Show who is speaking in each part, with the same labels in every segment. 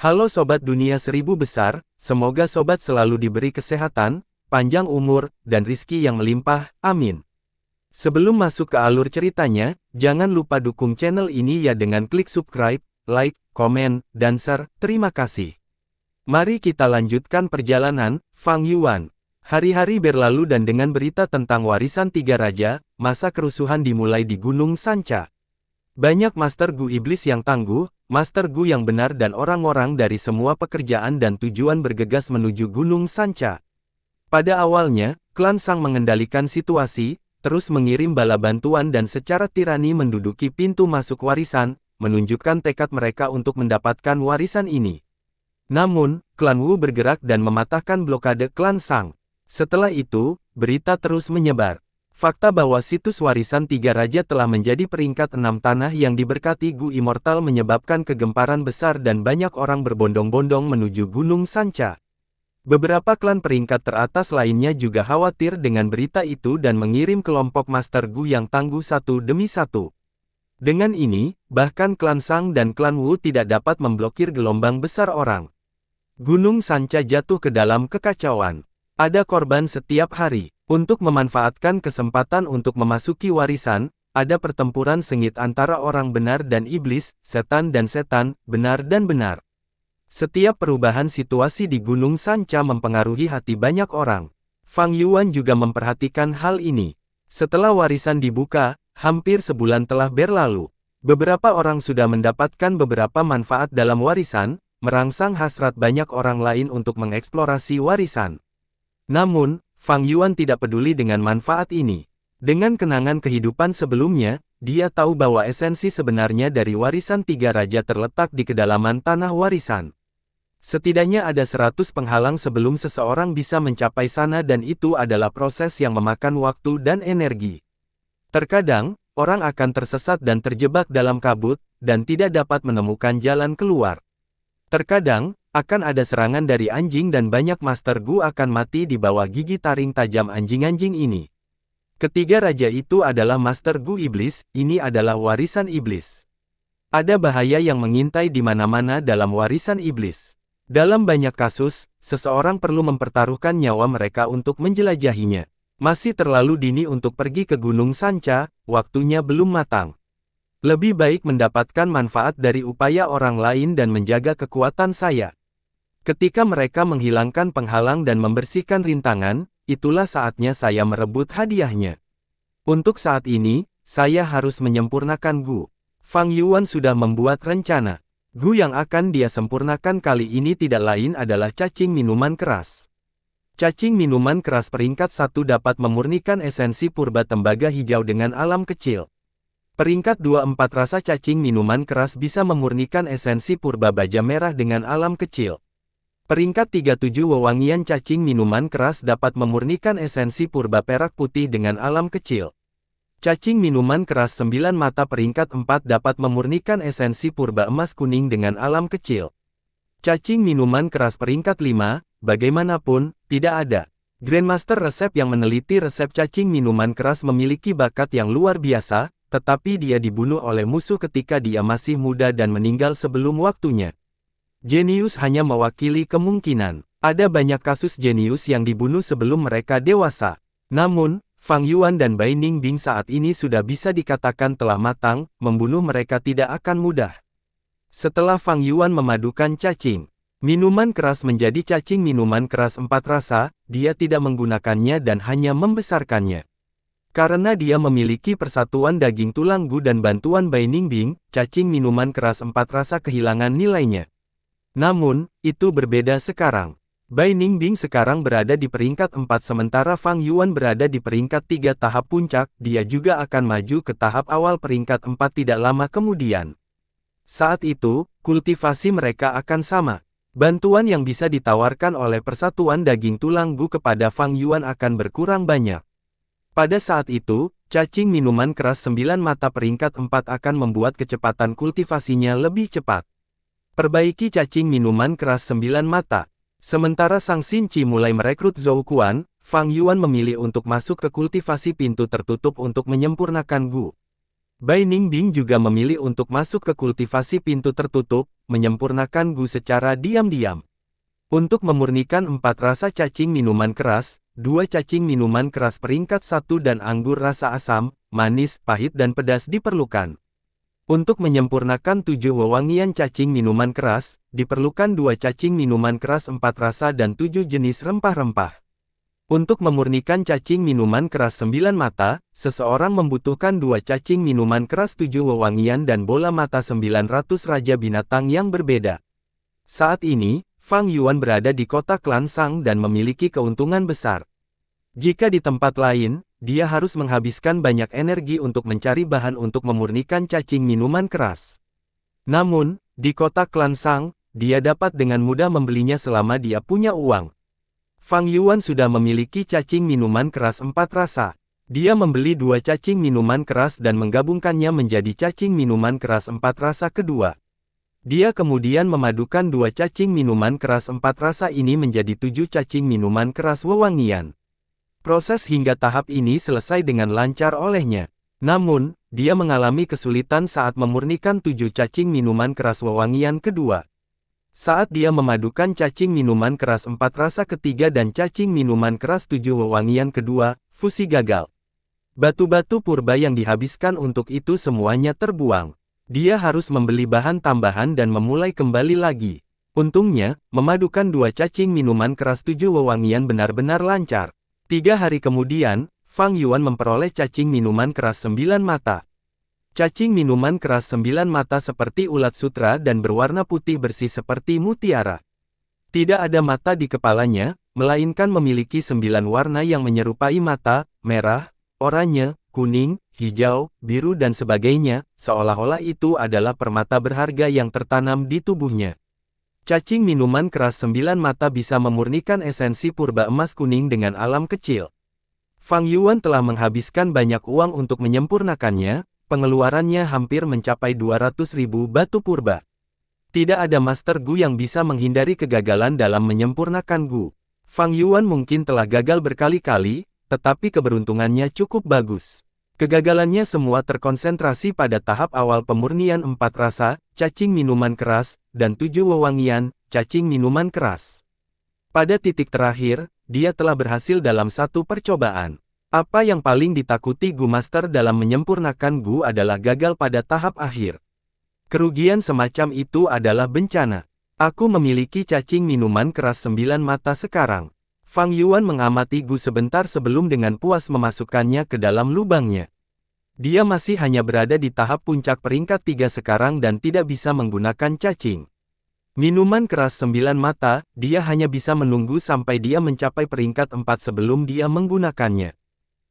Speaker 1: Halo Sobat Dunia Seribu Besar, semoga Sobat selalu diberi kesehatan, panjang umur, dan rizki yang melimpah, amin. Sebelum masuk ke alur ceritanya, jangan lupa dukung channel ini ya dengan klik subscribe, like, komen, dan share, terima kasih. Mari kita lanjutkan perjalanan, Fang Yuan. Hari-hari berlalu dan dengan berita tentang warisan tiga raja, masa kerusuhan dimulai di Gunung Sanca. Banyak Master Gu Iblis yang tangguh, Master Gu yang benar dan orang-orang dari semua pekerjaan dan tujuan bergegas menuju Gunung Sanca. Pada awalnya, klan Sang mengendalikan situasi, terus mengirim bala bantuan dan secara tirani menduduki pintu masuk warisan, menunjukkan tekad mereka untuk mendapatkan warisan ini. Namun, klan Wu bergerak dan mematahkan blokade klan Sang. Setelah itu, berita terus menyebar. Fakta bahwa situs warisan tiga raja telah menjadi peringkat 6 tanah yang diberkati Gu Immortal menyebabkan kegemparan besar dan banyak orang berbondong-bondong menuju Gunung Sanca. Beberapa klan peringkat teratas lainnya juga khawatir dengan berita itu dan mengirim kelompok Master Gu yang tangguh satu demi satu. Dengan ini, bahkan klan Sang dan klan Wu tidak dapat memblokir gelombang besar orang. Gunung Sanca jatuh ke dalam kekacauan. Ada korban setiap hari. Untuk memanfaatkan kesempatan untuk memasuki warisan, ada pertempuran sengit antara orang benar dan iblis, setan dan setan, benar dan benar. Setiap perubahan situasi di Gunung Sanca mempengaruhi hati banyak orang. Fang Yuan juga memperhatikan hal ini. Setelah warisan dibuka, hampir sebulan telah berlalu. Beberapa orang sudah mendapatkan beberapa manfaat dalam warisan, merangsang hasrat banyak orang lain untuk mengeksplorasi warisan. Namun, Fang Yuan tidak peduli dengan manfaat ini. Dengan kenangan kehidupan sebelumnya, dia tahu bahwa esensi sebenarnya dari warisan tiga raja terletak di kedalaman tanah warisan. Setidaknya ada 100 penghalang sebelum seseorang bisa mencapai sana dan itu adalah proses yang memakan waktu dan energi. Terkadang, orang akan tersesat dan terjebak dalam kabut, dan tidak dapat menemukan jalan keluar. Terkadang, akan ada serangan dari anjing dan banyak Master Gu akan mati di bawah gigi taring tajam anjing-anjing ini. Ketiga raja itu adalah Master Gu Iblis, ini adalah warisan iblis. Ada bahaya yang mengintai di mana-mana dalam warisan iblis. Dalam banyak kasus, seseorang perlu mempertaruhkan nyawa mereka untuk menjelajahinya. Masih terlalu dini untuk pergi ke Gunung Sanca, waktunya belum matang. Lebih baik mendapatkan manfaat dari upaya orang lain dan menjaga kekuatan saya. Ketika mereka menghilangkan penghalang dan membersihkan rintangan, itulah saatnya saya merebut hadiahnya. Untuk saat ini, saya harus menyempurnakan Gu. Fang Yuan sudah membuat rencana. Gu yang akan dia sempurnakan kali ini tidak lain adalah cacing minuman keras. Cacing minuman keras peringkat 1 dapat memurnikan esensi purba tembaga hijau dengan alam kecil. Peringkat 24 rasa cacing minuman keras bisa memurnikan esensi purba baja merah dengan alam kecil. Peringkat 37 wewangian cacing minuman keras dapat memurnikan esensi purba perak putih dengan alam kecil. Cacing minuman keras 9 mata peringkat 4 dapat memurnikan esensi purba emas kuning dengan alam kecil. Cacing minuman keras peringkat 5, bagaimanapun, tidak ada. Grandmaster resep yang meneliti resep cacing minuman keras memiliki bakat yang luar biasa, tetapi dia dibunuh oleh musuh ketika dia masih muda dan meninggal sebelum waktunya. Jenius hanya mewakili kemungkinan. Ada banyak kasus jenius yang dibunuh sebelum mereka dewasa. Namun, Fang Yuan dan Bai Ningbing saat ini sudah bisa dikatakan telah matang, membunuh mereka tidak akan mudah. Setelah Fang Yuan memadukan cacing minuman keras menjadi cacing minuman keras 4 rasa, dia tidak menggunakannya dan hanya membesarkannya. Karena dia memiliki persatuan daging tulang Gu dan bantuan Bai Ningbing, cacing minuman keras 4 rasa kehilangan nilainya. Namun, itu berbeda sekarang. Bai Ningbing sekarang berada di peringkat 4 sementara Fang Yuan berada di peringkat 3 tahap puncak, dia juga akan maju ke tahap awal peringkat 4 tidak lama kemudian. Saat itu, kultivasi mereka akan sama. Bantuan yang bisa ditawarkan oleh persatuan daging tulang Gu kepada Fang Yuan akan berkurang banyak. Pada saat itu, cacing minuman keras 9 mata peringkat 4 akan membuat kecepatan kultivasinya lebih cepat. Perbaiki cacing minuman keras 9 mata. Sementara Sang Xinchi mulai merekrut Zhou Quan, Fang Yuan memilih untuk masuk ke kultivasi pintu tertutup untuk menyempurnakan Gu. Bai Ningbing juga memilih untuk masuk ke kultivasi pintu tertutup, menyempurnakan Gu secara diam-diam. Untuk memurnikan 4 rasa cacing minuman keras, 2 cacing minuman keras peringkat 1 dan anggur rasa asam, manis, pahit dan pedas diperlukan. Untuk menyempurnakan 7 wewangian cacing minuman keras, diperlukan 2 cacing minuman keras 4 rasa dan 7 jenis rempah-rempah. Untuk memurnikan cacing minuman keras 9 mata, seseorang membutuhkan 2 cacing minuman keras 7 wewangian dan bola mata 900 raja binatang yang berbeda. Saat ini, Fang Yuan berada di kota Klansang dan memiliki keuntungan besar. Jika di tempat lain, dia harus menghabiskan banyak energi untuk mencari bahan untuk memurnikan cacing minuman keras. Namun, di kota Klansang, dia dapat dengan mudah membelinya selama dia punya uang. Fang Yuan sudah memiliki cacing minuman keras 4 rasa. Dia membeli 2 cacing minuman keras dan menggabungkannya menjadi cacing minuman keras 4 rasa kedua. Dia kemudian memadukan 2 cacing minuman keras 4 rasa ini menjadi 7 cacing minuman keras wewangian. Proses hingga tahap ini selesai dengan lancar olehnya. Namun, dia mengalami kesulitan saat memurnikan 7 cacing minuman keras wewangian kedua. Saat dia memadukan cacing minuman keras 4 rasa ketiga dan cacing minuman keras 7 wewangian kedua, fusi gagal. Batu-batu purba yang dihabiskan untuk itu semuanya terbuang. Dia harus membeli bahan tambahan dan memulai kembali lagi. Untungnya, memadukan 2 cacing minuman keras 7 wewangian benar-benar lancar. 3 hari kemudian, Fang Yuan memperoleh cacing minuman keras 9 mata. Cacing minuman keras 9 mata seperti ulat sutra dan berwarna putih bersih seperti mutiara. Tidak ada mata di kepalanya, melainkan memiliki 9 warna yang menyerupai mata, merah, oranye, kuning, hijau, biru dan sebagainya, seolah-olah itu adalah permata berharga yang tertanam di tubuhnya. Cacing minuman keras 9 mata bisa memurnikan esensi purba emas kuning dengan alam kecil. Fang Yuan telah menghabiskan banyak uang untuk menyempurnakannya, pengeluarannya hampir mencapai 200.000 batu purba. Tidak ada Master Gu yang bisa menghindari kegagalan dalam menyempurnakan Gu. Fang Yuan mungkin telah gagal berkali-kali, tetapi keberuntungannya cukup bagus. Kegagalannya semua terkonsentrasi pada tahap awal pemurnian 4 rasa, cacing minuman keras, dan 7 wewangian, cacing minuman keras. Pada titik terakhir, dia telah berhasil dalam satu percobaan. Apa yang paling ditakuti Gu Master dalam menyempurnakan Gu adalah gagal pada tahap akhir. Kerugian semacam itu adalah bencana. Aku memiliki cacing minuman keras 9 mata sekarang. Fang Yuan mengamati Gu sebentar sebelum dengan puas memasukkannya ke dalam lubangnya. Dia masih hanya berada di tahap puncak peringkat 3 sekarang dan tidak bisa menggunakan cacing minuman keras 9 mata, dia hanya bisa menunggu sampai dia mencapai peringkat 4 sebelum dia menggunakannya.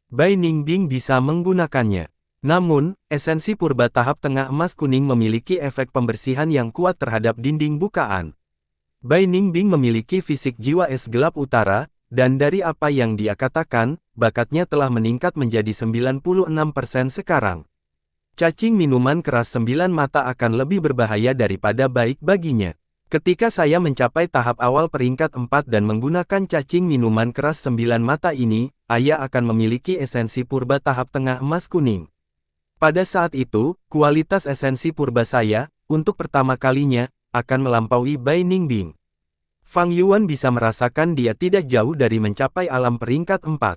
Speaker 1: Bai Ningbing bisa menggunakannya. Namun, esensi purba tahap tengah emas kuning memiliki efek pembersihan yang kuat terhadap dinding bukaan. Bai Ningbing memiliki fisik jiwa es gelap utara, dan dari apa yang dia katakan, bakatnya telah meningkat menjadi 96% sekarang. Cacing minuman keras 9 mata akan lebih berbahaya daripada baik baginya. Ketika saya mencapai tahap awal peringkat 4 dan menggunakan cacing minuman keras 9 mata ini, Ayah akan memiliki esensi purba tahap tengah emas kuning. Pada saat itu, kualitas esensi purba saya, untuk pertama kalinya, akan melampaui Bai Ningbing. Fang Yuan bisa merasakan dia tidak jauh dari mencapai alam peringkat 4.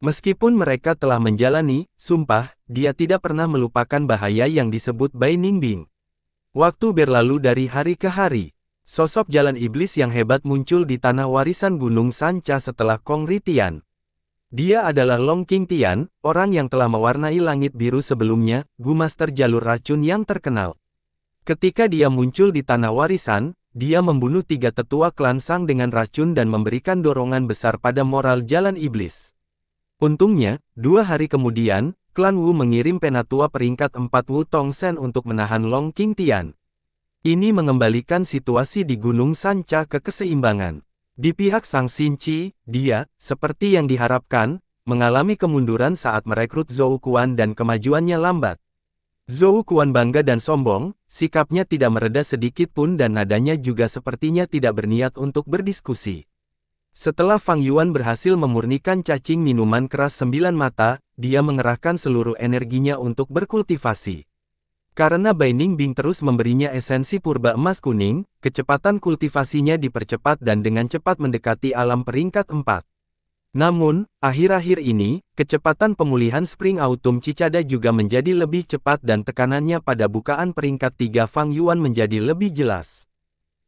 Speaker 1: Meskipun mereka telah menjalani, sumpah, dia tidak pernah melupakan bahaya yang disebut Bai Ningbing. Waktu berlalu dari hari ke hari. Sosok jalan iblis yang hebat muncul di tanah warisan Gunung Sanca setelah Kong Ritian. Dia adalah Long King Tian, orang yang telah mewarnai langit biru sebelumnya, Gu Master jalur racun yang terkenal. Ketika dia muncul di tanah warisan, dia membunuh 3 tetua klan Sang dengan racun dan memberikan dorongan besar pada moral jalan iblis. Untungnya, 2 hari kemudian, klan Wu mengirim penatua peringkat 4 Wu Tongsen untuk menahan Long King Tian. Ini mengembalikan situasi di Gunung Sanca ke keseimbangan. Di pihak Sang Xinqi, dia, seperti yang diharapkan, mengalami kemunduran saat merekrut Zhou Quan dan kemajuannya lambat. Zhou Quan bangga dan sombong, sikapnya tidak mereda sedikit pun dan nadanya juga sepertinya tidak berniat untuk berdiskusi. Setelah Fang Yuan berhasil memurnikan cacing minuman keras 9 mata, dia mengerahkan seluruh energinya untuk berkultivasi. Karena Bai Ningbing terus memberinya esensi purba emas kuning, kecepatan kultivasinya dipercepat dan dengan cepat mendekati alam peringkat 4. Namun, akhir-akhir ini, kecepatan pemulihan Spring Autumn Cicada juga menjadi lebih cepat dan tekanannya pada bukaan peringkat 3 Fang Yuan menjadi lebih jelas.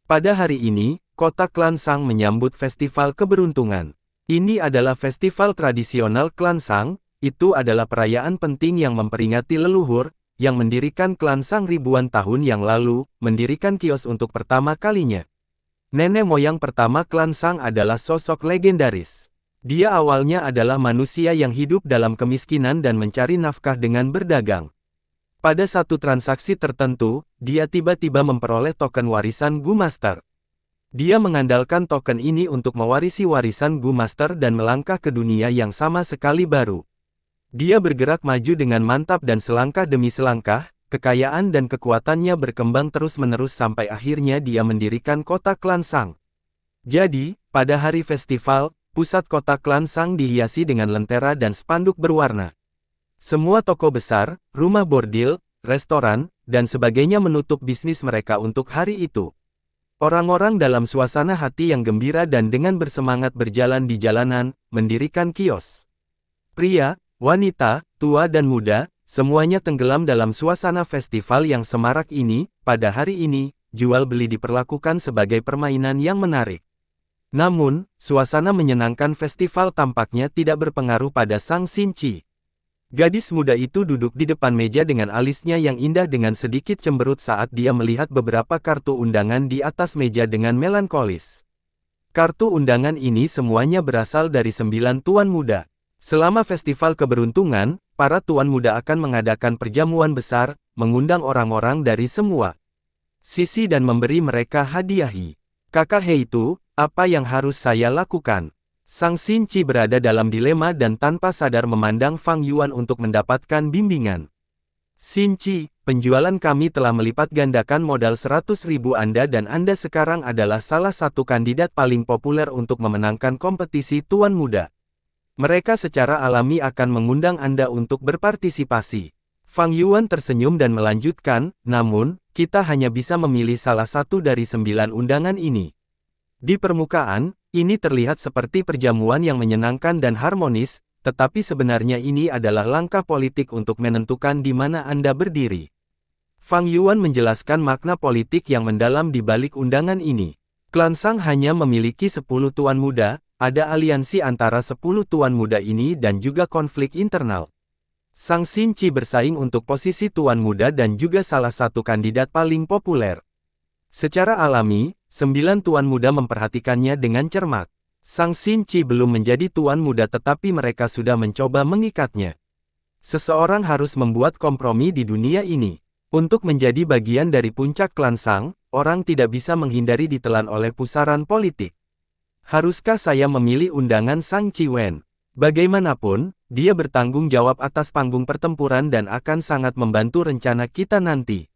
Speaker 1: Pada hari ini, kota klan Shang menyambut festival keberuntungan. Ini adalah festival tradisional klan Shang, itu adalah perayaan penting yang memperingati leluhur, yang mendirikan klan Shang ribuan tahun yang lalu, mendirikan kios untuk pertama kalinya. Nenek moyang pertama klan Shang adalah sosok legendaris. Dia awalnya adalah manusia yang hidup dalam kemiskinan dan mencari nafkah dengan berdagang. Pada satu transaksi tertentu, dia tiba-tiba memperoleh token warisan Gu Master. Dia mengandalkan token ini untuk mewarisi warisan Gu Master dan melangkah ke dunia yang sama sekali baru. Dia bergerak maju dengan mantap dan selangkah demi selangkah, kekayaan dan kekuatannya berkembang terus-menerus sampai akhirnya dia mendirikan kota klan Shang. Jadi, pada hari festival, pusat kota klan Shang dihiasi dengan lentera dan spanduk berwarna. Semua toko besar, rumah bordil, restoran, dan sebagainya menutup bisnis mereka untuk hari itu. Orang-orang dalam suasana hati yang gembira dan dengan bersemangat berjalan di jalanan, mendirikan kios. Pria, wanita, tua dan muda, semuanya tenggelam dalam suasana festival yang semarak ini. Pada hari ini, jual beli diperlakukan sebagai permainan yang menarik. Namun, suasana menyenangkan festival tampaknya tidak berpengaruh pada Sang Xinqi. Gadis muda itu duduk di depan meja dengan alisnya yang indah dengan sedikit cemberut saat dia melihat beberapa kartu undangan di atas meja dengan melankolis. Kartu undangan ini semuanya berasal dari 9 tuan muda. Selama festival keberuntungan, para tuan muda akan mengadakan perjamuan besar, mengundang orang-orang dari semua sisi dan memberi mereka hadiahi. Kakak He itu, apa yang harus saya lakukan? Sang Xinqi berada dalam dilema dan tanpa sadar memandang Fang Yuan untuk mendapatkan bimbingan. Xinqi, penjualan kami telah melipat gandakan modal 100.000 Anda dan Anda sekarang adalah salah satu kandidat paling populer untuk memenangkan kompetisi tuan muda. Mereka secara alami akan mengundang Anda untuk berpartisipasi. Fang Yuan tersenyum dan melanjutkan, namun, kita hanya bisa memilih salah satu dari 9 undangan ini. Di permukaan, ini terlihat seperti perjamuan yang menyenangkan dan harmonis, tetapi sebenarnya ini adalah langkah politik untuk menentukan di mana Anda berdiri. Fang Yuan menjelaskan makna politik yang mendalam di balik undangan ini. Klan Shang hanya memiliki 10 tuan muda, ada aliansi antara 10 tuan muda ini dan juga konflik internal. Sang Xinqi bersaing untuk posisi tuan muda dan juga salah satu kandidat paling populer. Secara alami, 9 tuan muda memperhatikannya dengan cermat. Sang Xinqi belum menjadi tuan muda tetapi mereka sudah mencoba mengikatnya. Seseorang harus membuat kompromi di dunia ini. Untuk menjadi bagian dari puncak klan Shang, orang tidak bisa menghindari ditelan oleh pusaran politik. Haruskah saya memilih undangan Sang Qiwen? Bagaimanapun, dia bertanggung jawab atas panggung pertempuran dan akan sangat membantu rencana kita nanti.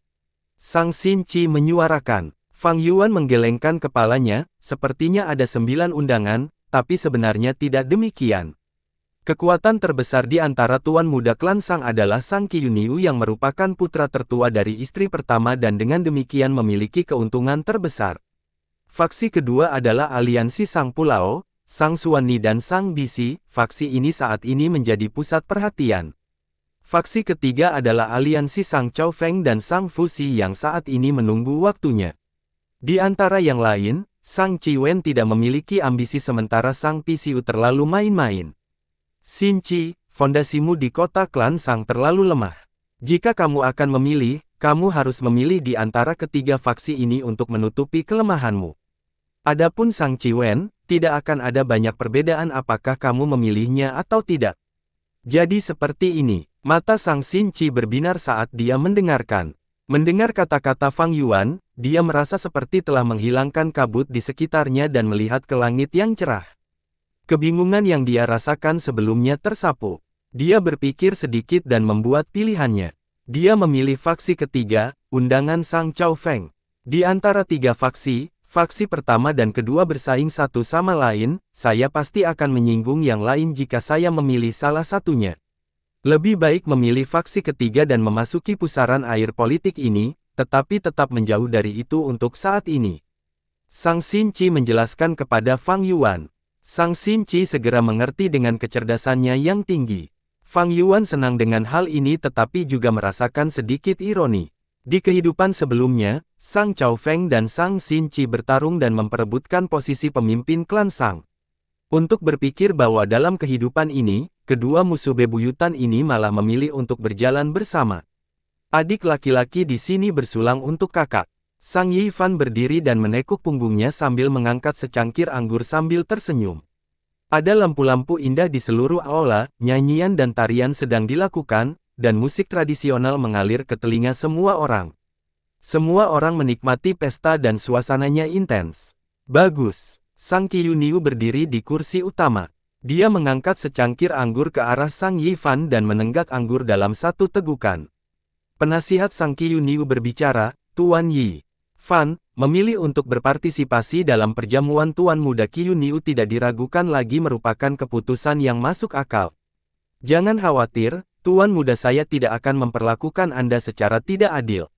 Speaker 1: Sang Xinqi menyuarakan. Fang Yuan menggelengkan kepalanya, sepertinya ada 9 undangan, tapi sebenarnya tidak demikian. Kekuatan terbesar di antara tuan muda klan Shang adalah Sang Qiuniu yang merupakan putra tertua dari istri pertama dan dengan demikian memiliki keuntungan terbesar. Faksi kedua adalah aliansi Sang Pulau, Sang Xuanni dan Sang Bisi. Faksi ini saat ini menjadi pusat perhatian. Faksi ketiga adalah aliansi Sang Chao Feng dan Sang Fuxi yang saat ini menunggu waktunya. Di antara yang lain, Sang Qiwen tidak memiliki ambisi sementara Sang Pisiu terlalu main-main. Xinqi, fondasimu di kota klan Shang terlalu lemah. Jika kamu akan memilih, kamu harus memilih di antara ketiga faksi ini untuk menutupi kelemahanmu. Adapun Sang Qiwen, tidak akan ada banyak perbedaan apakah kamu memilihnya atau tidak. Jadi seperti ini, mata Sang Xinqi berbinar saat dia mendengarkan. Mendengar kata-kata Fang Yuan, dia merasa seperti telah menghilangkan kabut di sekitarnya dan melihat ke langit yang cerah. Kebingungan yang dia rasakan sebelumnya tersapu. Dia berpikir sedikit dan membuat pilihannya. Dia memilih faksi ketiga, undangan Sang Chao Feng. Di antara tiga faksi, Faksi pertama dan kedua bersaing satu sama lain, saya pasti akan menyinggung yang lain jika saya memilih salah satunya. Lebih baik memilih faksi ketiga dan memasuki pusaran air politik ini, tetapi tetap menjauh dari itu untuk saat ini. Sang Xinqi menjelaskan kepada Fang Yuan. Sang Xinqi segera mengerti dengan kecerdasannya yang tinggi. Fang Yuan senang dengan hal ini tetapi juga merasakan sedikit ironi. Di kehidupan sebelumnya, Sang Chao Feng dan Sang Xinqi bertarung dan memperebutkan posisi pemimpin klan Sang. Untuk berpikir bahwa dalam kehidupan ini, kedua musuh bebuyutan ini malah memilih untuk berjalan bersama. Adik laki-laki di sini bersulang untuk kakak. Sang Yifan berdiri dan menekuk punggungnya sambil mengangkat secangkir anggur sambil tersenyum. Ada lampu-lampu indah di seluruh aula, nyanyian dan tarian sedang dilakukan, dan musik tradisional mengalir ke telinga semua orang. Semua orang menikmati pesta dan suasananya intens. Bagus. Sang Qiuniu berdiri di kursi utama. Dia mengangkat secangkir anggur ke arah Sang Yifan dan menenggak anggur dalam satu tegukan. Penasihat Sang Qiuniu berbicara, Tuan Yi Fan, memilih untuk berpartisipasi dalam perjamuan Tuan Muda Qiuniu tidak diragukan lagi merupakan keputusan yang masuk akal. Jangan khawatir, Tuan Muda saya tidak akan memperlakukan Anda secara tidak adil.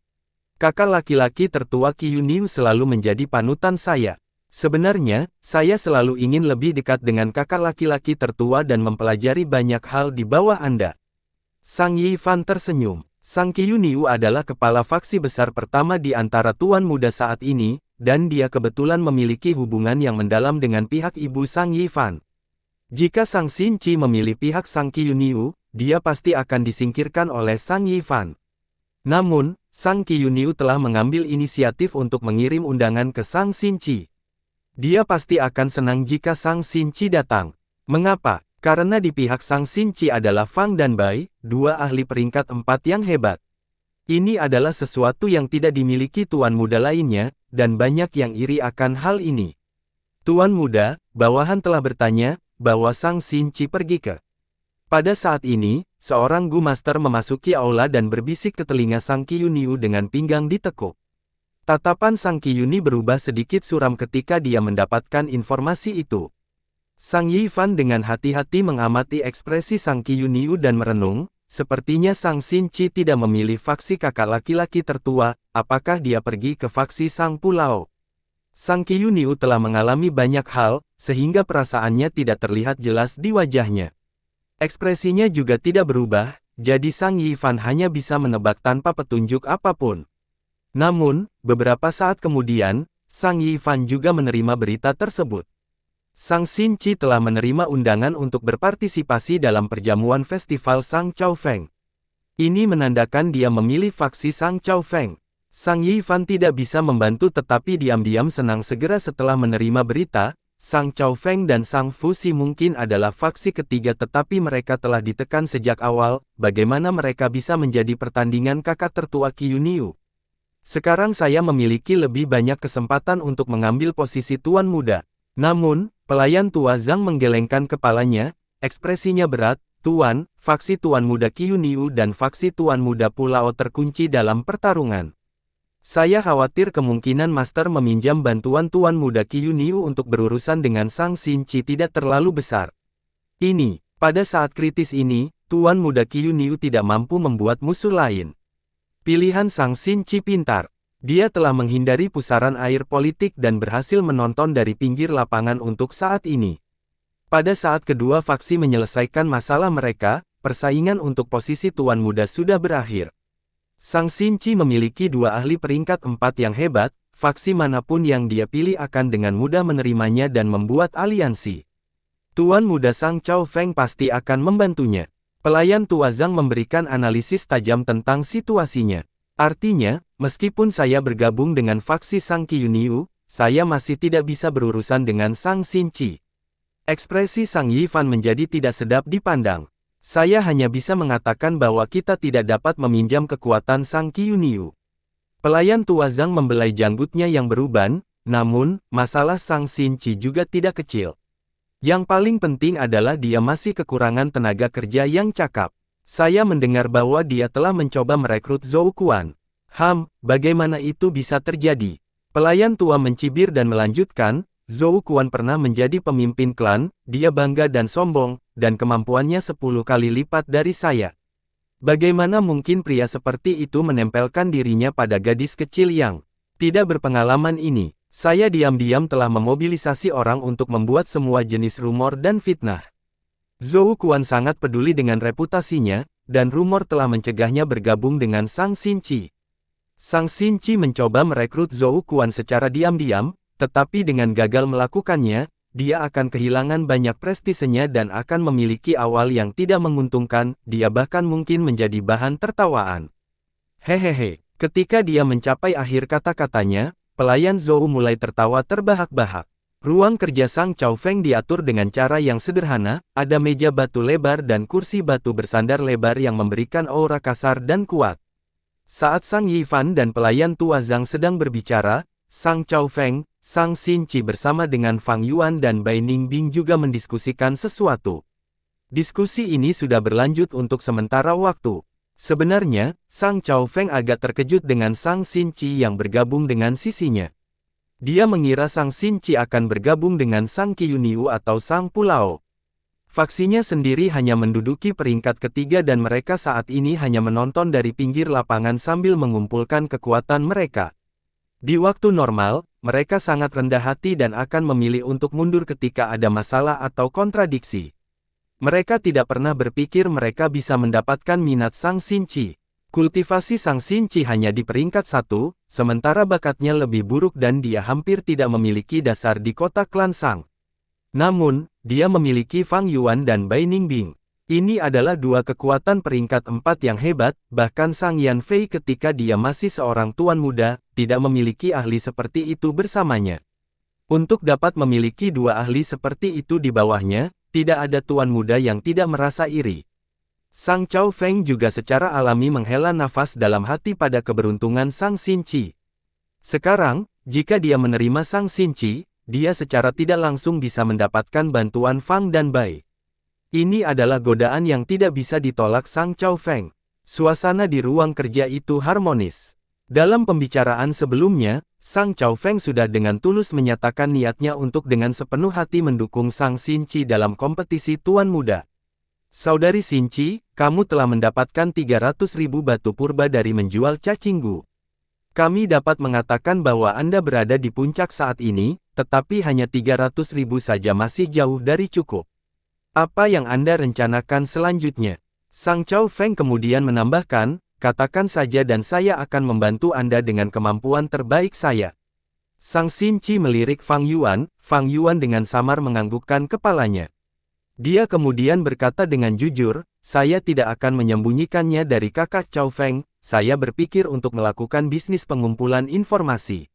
Speaker 1: Kakak laki-laki tertua Qiuniu selalu menjadi panutan saya. Sebenarnya, saya selalu ingin lebih dekat dengan kakak laki-laki tertua dan mempelajari banyak hal di bawah Anda. Sang Yifan tersenyum. Sang Qiuniu adalah kepala faksi besar pertama di antara Tuan Muda saat ini, dan dia kebetulan memiliki hubungan yang mendalam dengan pihak ibu Sang Yifan. Jika Sang Xinqi memilih pihak Sang Qiuniu, dia pasti akan disingkirkan oleh Sang Yifan. Namun, Sang Qiuniu telah mengambil inisiatif untuk mengirim undangan ke Sang Xinqi. Dia pasti akan senang jika Sang Xinqi datang. Mengapa? Karena di pihak Sang Xinqi adalah Fang dan Bai, dua ahli peringkat 4 yang hebat. Ini adalah sesuatu yang tidak dimiliki Tuan Muda lainnya, dan banyak yang iri akan hal ini. Tuan Muda, bawahan telah bertanya, bahwa Sang Xinqi pergi ke. Pada saat ini, seorang Gu Master memasuki aula dan berbisik ke telinga Sang Qiuniu dengan pinggang ditekuk. Tatapan Sang Qiuniu berubah sedikit suram ketika dia mendapatkan informasi itu. Sang Yifan dengan hati-hati mengamati ekspresi Sang Qiuniu dan merenung, sepertinya Sang Xinqi tidak memilih faksi kakak laki-laki tertua, apakah dia pergi ke faksi Sang Pulau? Sang Qiuniu telah mengalami banyak hal, sehingga perasaannya tidak terlihat jelas di wajahnya. Ekspresinya juga tidak berubah, jadi Sang Yifan hanya bisa menebak tanpa petunjuk apapun. Namun, beberapa saat kemudian, Sang Yifan juga menerima berita tersebut. Sang Xinqi telah menerima undangan untuk berpartisipasi dalam perjamuan festival Sang Chao Feng. Ini menandakan dia memilih faksi Sang Chao Feng. Sang Yifan tidak bisa membantu tetapi diam-diam senang segera setelah menerima berita, Sang Chao Feng dan Sang Fuxi mungkin adalah faksi ketiga tetapi mereka telah ditekan sejak awal, bagaimana mereka bisa menjadi pertandingan kakak tertua Qiuniu. Sekarang saya memiliki lebih banyak kesempatan untuk mengambil posisi Tuan Muda. Namun, pelayan tua Zhang menggelengkan kepalanya, ekspresinya berat, Tuan, faksi Tuan Muda Qiuniu dan faksi Tuan Muda Pulau terkunci dalam pertarungan. Saya khawatir kemungkinan Master meminjam bantuan Tuan Muda Qiuniu untuk berurusan dengan Sang Xinqi tidak terlalu besar. Ini, pada saat kritis ini, Tuan Muda Qiuniu tidak mampu membuat musuh lain. Pilihan Sang Xinqi pintar. Dia telah menghindari pusaran air politik dan berhasil menonton dari pinggir lapangan untuk saat ini. Pada saat kedua faksi menyelesaikan masalah mereka, persaingan untuk posisi Tuan Muda sudah berakhir. Sang Xinqi memiliki dua ahli peringkat 4 yang hebat, faksi manapun yang dia pilih akan dengan mudah menerimanya dan membuat aliansi. Tuan Muda Sang Chao Feng pasti akan membantunya. Pelayan tua Zhang memberikan analisis tajam tentang situasinya. Artinya, meskipun saya bergabung dengan faksi Sang Qiuniu, saya masih tidak bisa berurusan dengan Sang Xinqi. Ekspresi Sang Yifan menjadi tidak sedap dipandang. Saya hanya bisa mengatakan bahwa kita tidak dapat meminjam kekuatan Sang Qiuniu. Pelayan tua Zhang membelai janggutnya yang beruban, namun, masalah Sang Xinqi juga tidak kecil. Yang paling penting adalah dia masih kekurangan tenaga kerja yang cakap. Saya mendengar bahwa dia telah mencoba merekrut Zhou Quan. Bagaimana itu bisa terjadi? Pelayan tua mencibir dan melanjutkan, Zhou Kuan pernah menjadi pemimpin klan, dia bangga dan sombong, dan kemampuannya 10 kali lipat dari saya. Bagaimana mungkin pria seperti itu menempelkan dirinya pada gadis kecil yang tidak berpengalaman ini? Saya diam-diam telah memobilisasi orang untuk membuat semua jenis rumor dan fitnah. Zhou Kuan sangat peduli dengan reputasinya, dan rumor telah mencegahnya bergabung dengan Sang Xinqi. Sang Xinqi mencoba merekrut Zhou Kuan secara diam-diam, tetapi dengan gagal melakukannya, dia akan kehilangan banyak prestisenya dan akan memiliki awal yang tidak menguntungkan, dia bahkan mungkin menjadi bahan tertawaan. Hehehe, ketika dia mencapai akhir kata-katanya, pelayan Zhou mulai tertawa terbahak-bahak. Ruang kerja Sang Chao Feng diatur dengan cara yang sederhana, ada meja batu lebar dan kursi batu bersandar lebar yang memberikan aura kasar dan kuat. Saat Sang Yifan dan pelayan tua Zhang sedang berbicara, Sang Chao Feng, Sang Xinqi bersama dengan Fang Yuan dan Bai Ningbing juga mendiskusikan sesuatu. Diskusi ini sudah berlanjut untuk sementara waktu. Sebenarnya, Sang Chao Feng agak terkejut dengan Sang Xinqi yang bergabung dengan sisinya. Dia mengira Sang Xinqi akan bergabung dengan Sang Qiuniu atau Sang Pulao. Faksinya sendiri hanya menduduki peringkat ketiga dan mereka saat ini hanya menonton dari pinggir lapangan sambil mengumpulkan kekuatan mereka. Di waktu normal, mereka sangat rendah hati dan akan memilih untuk mundur ketika ada masalah atau kontradiksi. Mereka tidak pernah berpikir mereka bisa mendapatkan minat Sang Xinqi. Kultivasi Sang Xinqi hanya di peringkat 1, sementara bakatnya lebih buruk dan dia hampir tidak memiliki dasar di kota klan Sang. Namun, dia memiliki Fang Yuan dan Bai Ningbing. Ini adalah dua kekuatan peringkat 4 yang hebat, bahkan Sang Yan Fei ketika dia masih seorang tuan muda, tidak memiliki ahli seperti itu bersamanya. Untuk dapat memiliki dua ahli seperti itu di bawahnya, tidak ada tuan muda yang tidak merasa iri. Sang Chao Feng juga secara alami menghela nafas dalam hati pada keberuntungan Sang Xinqi. Sekarang, jika dia menerima Sang Xinqi, dia secara tidak langsung bisa mendapatkan bantuan Fang dan Bai. Ini adalah godaan yang tidak bisa ditolak Sang Chao Feng. Suasana di ruang kerja itu harmonis. Dalam pembicaraan sebelumnya, Sang Chao Feng sudah dengan tulus menyatakan niatnya untuk dengan sepenuh hati mendukung Sang Xinqi dalam kompetisi tuan muda. Saudari Xinqi, kamu telah mendapatkan 300.000 batu purba dari menjual cacinggu. Kami dapat mengatakan bahwa Anda berada di puncak saat ini, tetapi hanya 300.000 saja masih jauh dari cukup. Apa yang Anda rencanakan selanjutnya? Sang Chao Feng kemudian menambahkan, katakan saja dan saya akan membantu Anda dengan kemampuan terbaik saya. Sang Xinqi melirik Fang Yuan dengan samar menganggukkan kepalanya. Dia kemudian berkata dengan jujur, saya tidak akan menyembunyikannya dari kakak Chao Feng, saya berpikir untuk melakukan bisnis pengumpulan informasi.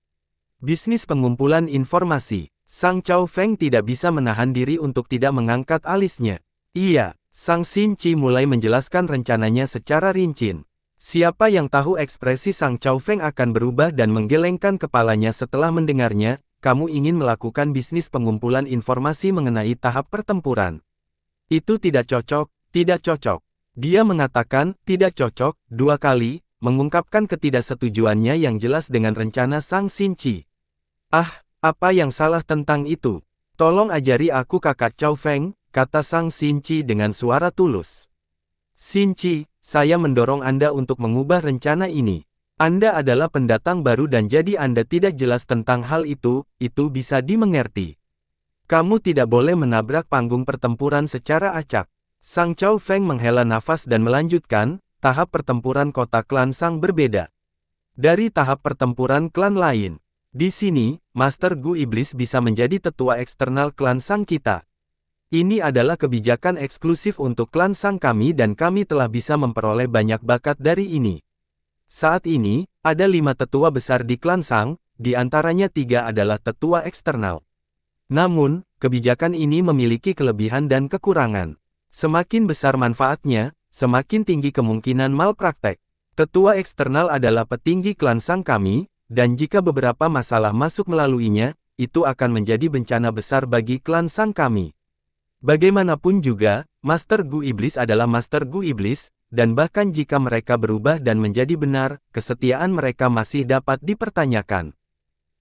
Speaker 1: Bisnis pengumpulan informasi. Sang Chao Feng tidak bisa menahan diri untuk tidak mengangkat alisnya. Iya, Sang Xinqi mulai menjelaskan rencananya secara rinci. Siapa yang tahu ekspresi Sang Chao Feng akan berubah dan menggelengkan kepalanya setelah mendengarnya, kamu ingin melakukan bisnis pengumpulan informasi mengenai tahap pertempuran. Itu tidak cocok, tidak cocok. Dia mengatakan, tidak cocok, 2 kali, mengungkapkan ketidaksetujuannya yang jelas dengan rencana Sang Xinqi. Apa yang salah tentang itu? Tolong ajari aku kakak Chao Feng, kata Sang Xinqi dengan suara tulus. Xinqi, saya mendorong Anda untuk mengubah rencana ini. Anda adalah pendatang baru dan jadi Anda tidak jelas tentang hal itu bisa dimengerti. Kamu tidak boleh menabrak panggung pertempuran secara acak. Sang Chao Feng menghela nafas dan melanjutkan, tahap pertempuran kota klan Sang berbeda dari tahap pertempuran klan lain. Di sini, Master Gu Iblis bisa menjadi tetua eksternal klan Sang kita. Ini adalah kebijakan eksklusif untuk klan Sang kami dan kami telah bisa memperoleh banyak bakat dari ini. Saat ini, ada 5 tetua besar di klan Sang, di antaranya 3 adalah tetua eksternal. Namun, kebijakan ini memiliki kelebihan dan kekurangan. Semakin besar manfaatnya, semakin tinggi kemungkinan malpraktek. Tetua eksternal adalah petinggi klan Sang kami, dan jika beberapa masalah masuk melaluinya, itu akan menjadi bencana besar bagi klan Sang kami. Bagaimanapun juga, Master Gu Iblis adalah Master Gu Iblis, dan bahkan jika mereka berubah dan menjadi benar, kesetiaan mereka masih dapat dipertanyakan.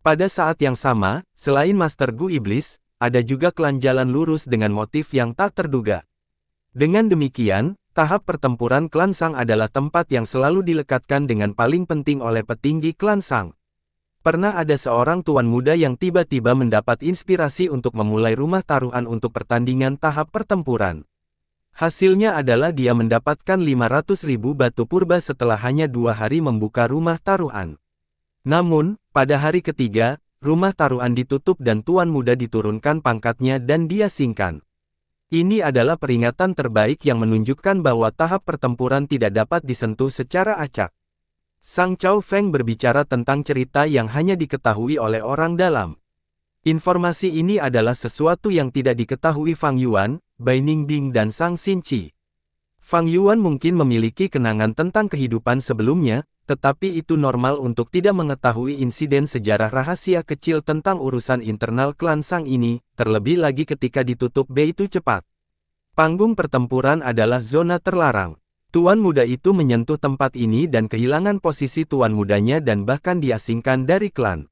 Speaker 1: Pada saat yang sama, selain Master Gu Iblis, ada juga klan Jalan Lurus dengan motif yang tak terduga. Dengan demikian, tahap pertempuran klan Sang adalah tempat yang selalu dilekatkan dengan paling penting oleh petinggi klan Sang. Pernah ada seorang tuan muda yang tiba-tiba mendapat inspirasi untuk memulai rumah taruhan untuk pertandingan tahap pertempuran. Hasilnya adalah dia mendapatkan 500.000 batu purba setelah hanya 2 hari membuka rumah taruhan. Namun, pada hari ketiga, rumah taruhan ditutup dan tuan muda diturunkan pangkatnya dan diasingkan. Ini adalah peringatan terbaik yang menunjukkan bahwa tahap pertempuran tidak dapat disentuh secara acak. Sang Chao Feng berbicara tentang cerita yang hanya diketahui oleh orang dalam. Informasi ini adalah sesuatu yang tidak diketahui Fang Yuan, Bai Ningbing dan Sang Xinqi. Fang Yuan mungkin memiliki kenangan tentang kehidupan sebelumnya, tetapi itu normal untuk tidak mengetahui insiden sejarah rahasia kecil tentang urusan internal klan Sang ini, terlebih lagi ketika ditutup begitu cepat. Panggung pertempuran adalah zona terlarang. Tuan muda itu menyentuh tempat ini dan kehilangan posisi tuan mudanya dan bahkan diasingkan dari klan.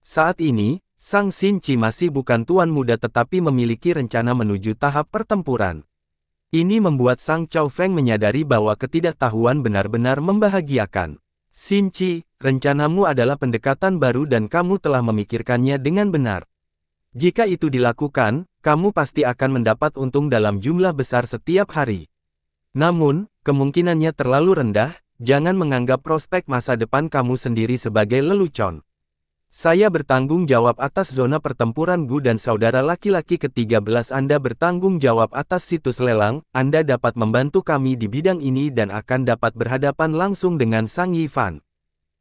Speaker 1: Saat ini, Sang Xinqi masih bukan tuan muda tetapi memiliki rencana menuju tahap pertempuran. Ini membuat Sang Chao Feng menyadari bahwa ketidaktahuan benar-benar membahagiakan. Xinqi, rencanamu adalah pendekatan baru dan kamu telah memikirkannya dengan benar. Jika itu dilakukan, kamu pasti akan mendapat untung dalam jumlah besar setiap hari. Namun, kemungkinannya terlalu rendah, jangan menganggap prospek masa depan kamu sendiri sebagai lelucon. Saya bertanggung jawab atas zona pertempuran Gu dan saudara laki-laki ke-13 Anda bertanggung jawab atas situs lelang, Anda dapat membantu kami di bidang ini dan akan dapat berhadapan langsung dengan Sang Yifan.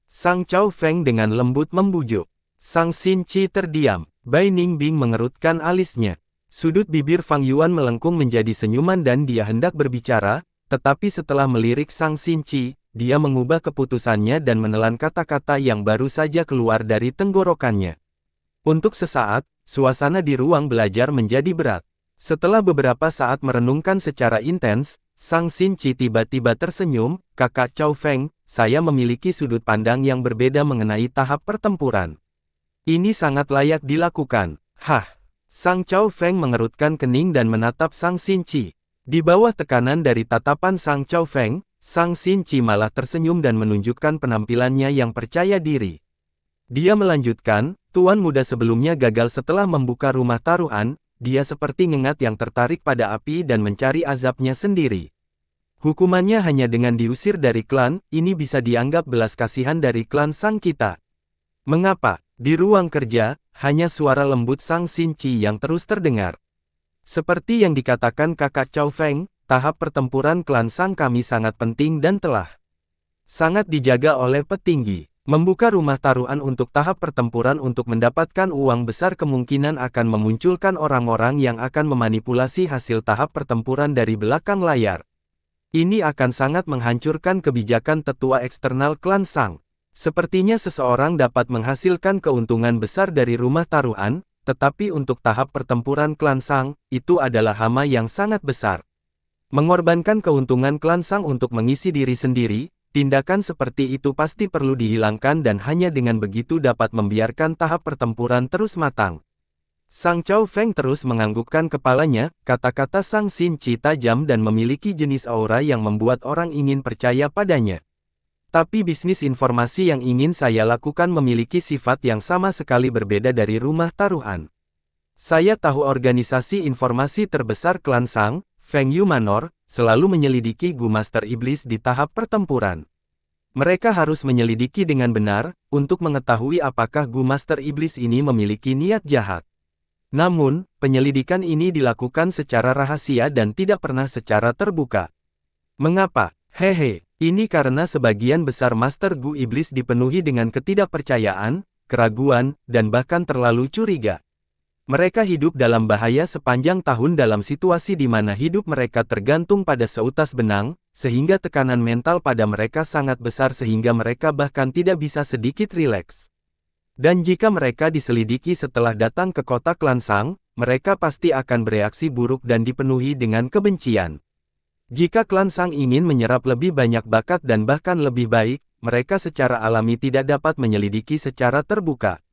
Speaker 1: Sang Chao Feng dengan lembut membujuk. Sang Xinqi terdiam. Bai Ningbing mengerutkan alisnya. Sudut bibir Fang Yuan melengkung menjadi senyuman dan dia hendak berbicara, tetapi setelah melirik Sang Xinqi, dia mengubah keputusannya dan menelan kata-kata yang baru saja keluar dari tenggorokannya. Untuk sesaat, suasana di ruang belajar menjadi berat. Setelah beberapa saat merenungkan secara intens, Sang Xinqi tiba-tiba tersenyum, "Kakak Chao Feng, saya memiliki sudut pandang yang berbeda mengenai tahap pertempuran. Ini sangat layak dilakukan." Hah! Sang Chao Feng mengerutkan kening dan menatap Sang Xinqi. Di bawah tekanan dari tatapan Sang Chao Feng, Sang Xinqi malah tersenyum dan menunjukkan penampilannya yang percaya diri. Dia melanjutkan, tuan muda sebelumnya gagal setelah membuka rumah taruhan, dia seperti ngengat yang tertarik pada api dan mencari azabnya sendiri. Hukumannya hanya dengan diusir dari klan, ini bisa dianggap belas kasihan dari klan Sang kita. Mengapa? Di ruang kerja, hanya suara lembut Sang Xinqi yang terus terdengar. Seperti yang dikatakan kakak Chao Feng, tahap pertempuran klan Sang kami sangat penting dan telah sangat dijaga oleh petinggi. Membuka rumah taruhan untuk tahap pertempuran untuk mendapatkan uang besar kemungkinan akan memunculkan orang-orang yang akan memanipulasi hasil tahap pertempuran dari belakang layar. Ini akan sangat menghancurkan kebijakan tetua eksternal klan Sang. Sepertinya seseorang dapat menghasilkan keuntungan besar dari rumah taruhan, tetapi untuk tahap pertempuran klan Sang, itu adalah hama yang sangat besar. Mengorbankan keuntungan klan Sang untuk mengisi diri sendiri, tindakan seperti itu pasti perlu dihilangkan dan hanya dengan begitu dapat membiarkan tahap pertempuran terus matang. Sang Chao Feng terus menganggukkan kepalanya, kata-kata Sang Xinqi tajam dan memiliki jenis aura yang membuat orang ingin percaya padanya. Tapi bisnis informasi yang ingin saya lakukan memiliki sifat yang sama sekali berbeda dari rumah taruhan. Saya tahu organisasi informasi terbesar klan Sang, Feng Yu Manor, selalu menyelidiki Gu Master Iblis di tahap pertempuran. Mereka harus menyelidiki dengan benar, untuk mengetahui apakah Gu Master Iblis ini memiliki niat jahat. Namun, penyelidikan ini dilakukan secara rahasia dan tidak pernah secara terbuka. Mengapa? Hehe, ini karena sebagian besar Master Gu Iblis dipenuhi dengan ketidakpercayaan, keraguan, dan bahkan terlalu curiga. Mereka hidup dalam bahaya sepanjang tahun dalam situasi di mana hidup mereka tergantung pada seutas benang, sehingga tekanan mental pada mereka sangat besar sehingga mereka bahkan tidak bisa sedikit rileks. Dan jika mereka diselidiki setelah datang ke kota klan Sang, mereka pasti akan bereaksi buruk dan dipenuhi dengan kebencian. Jika klan Sang ingin menyerap lebih banyak bakat dan bahkan lebih baik, mereka secara alami tidak dapat menyelidiki secara terbuka.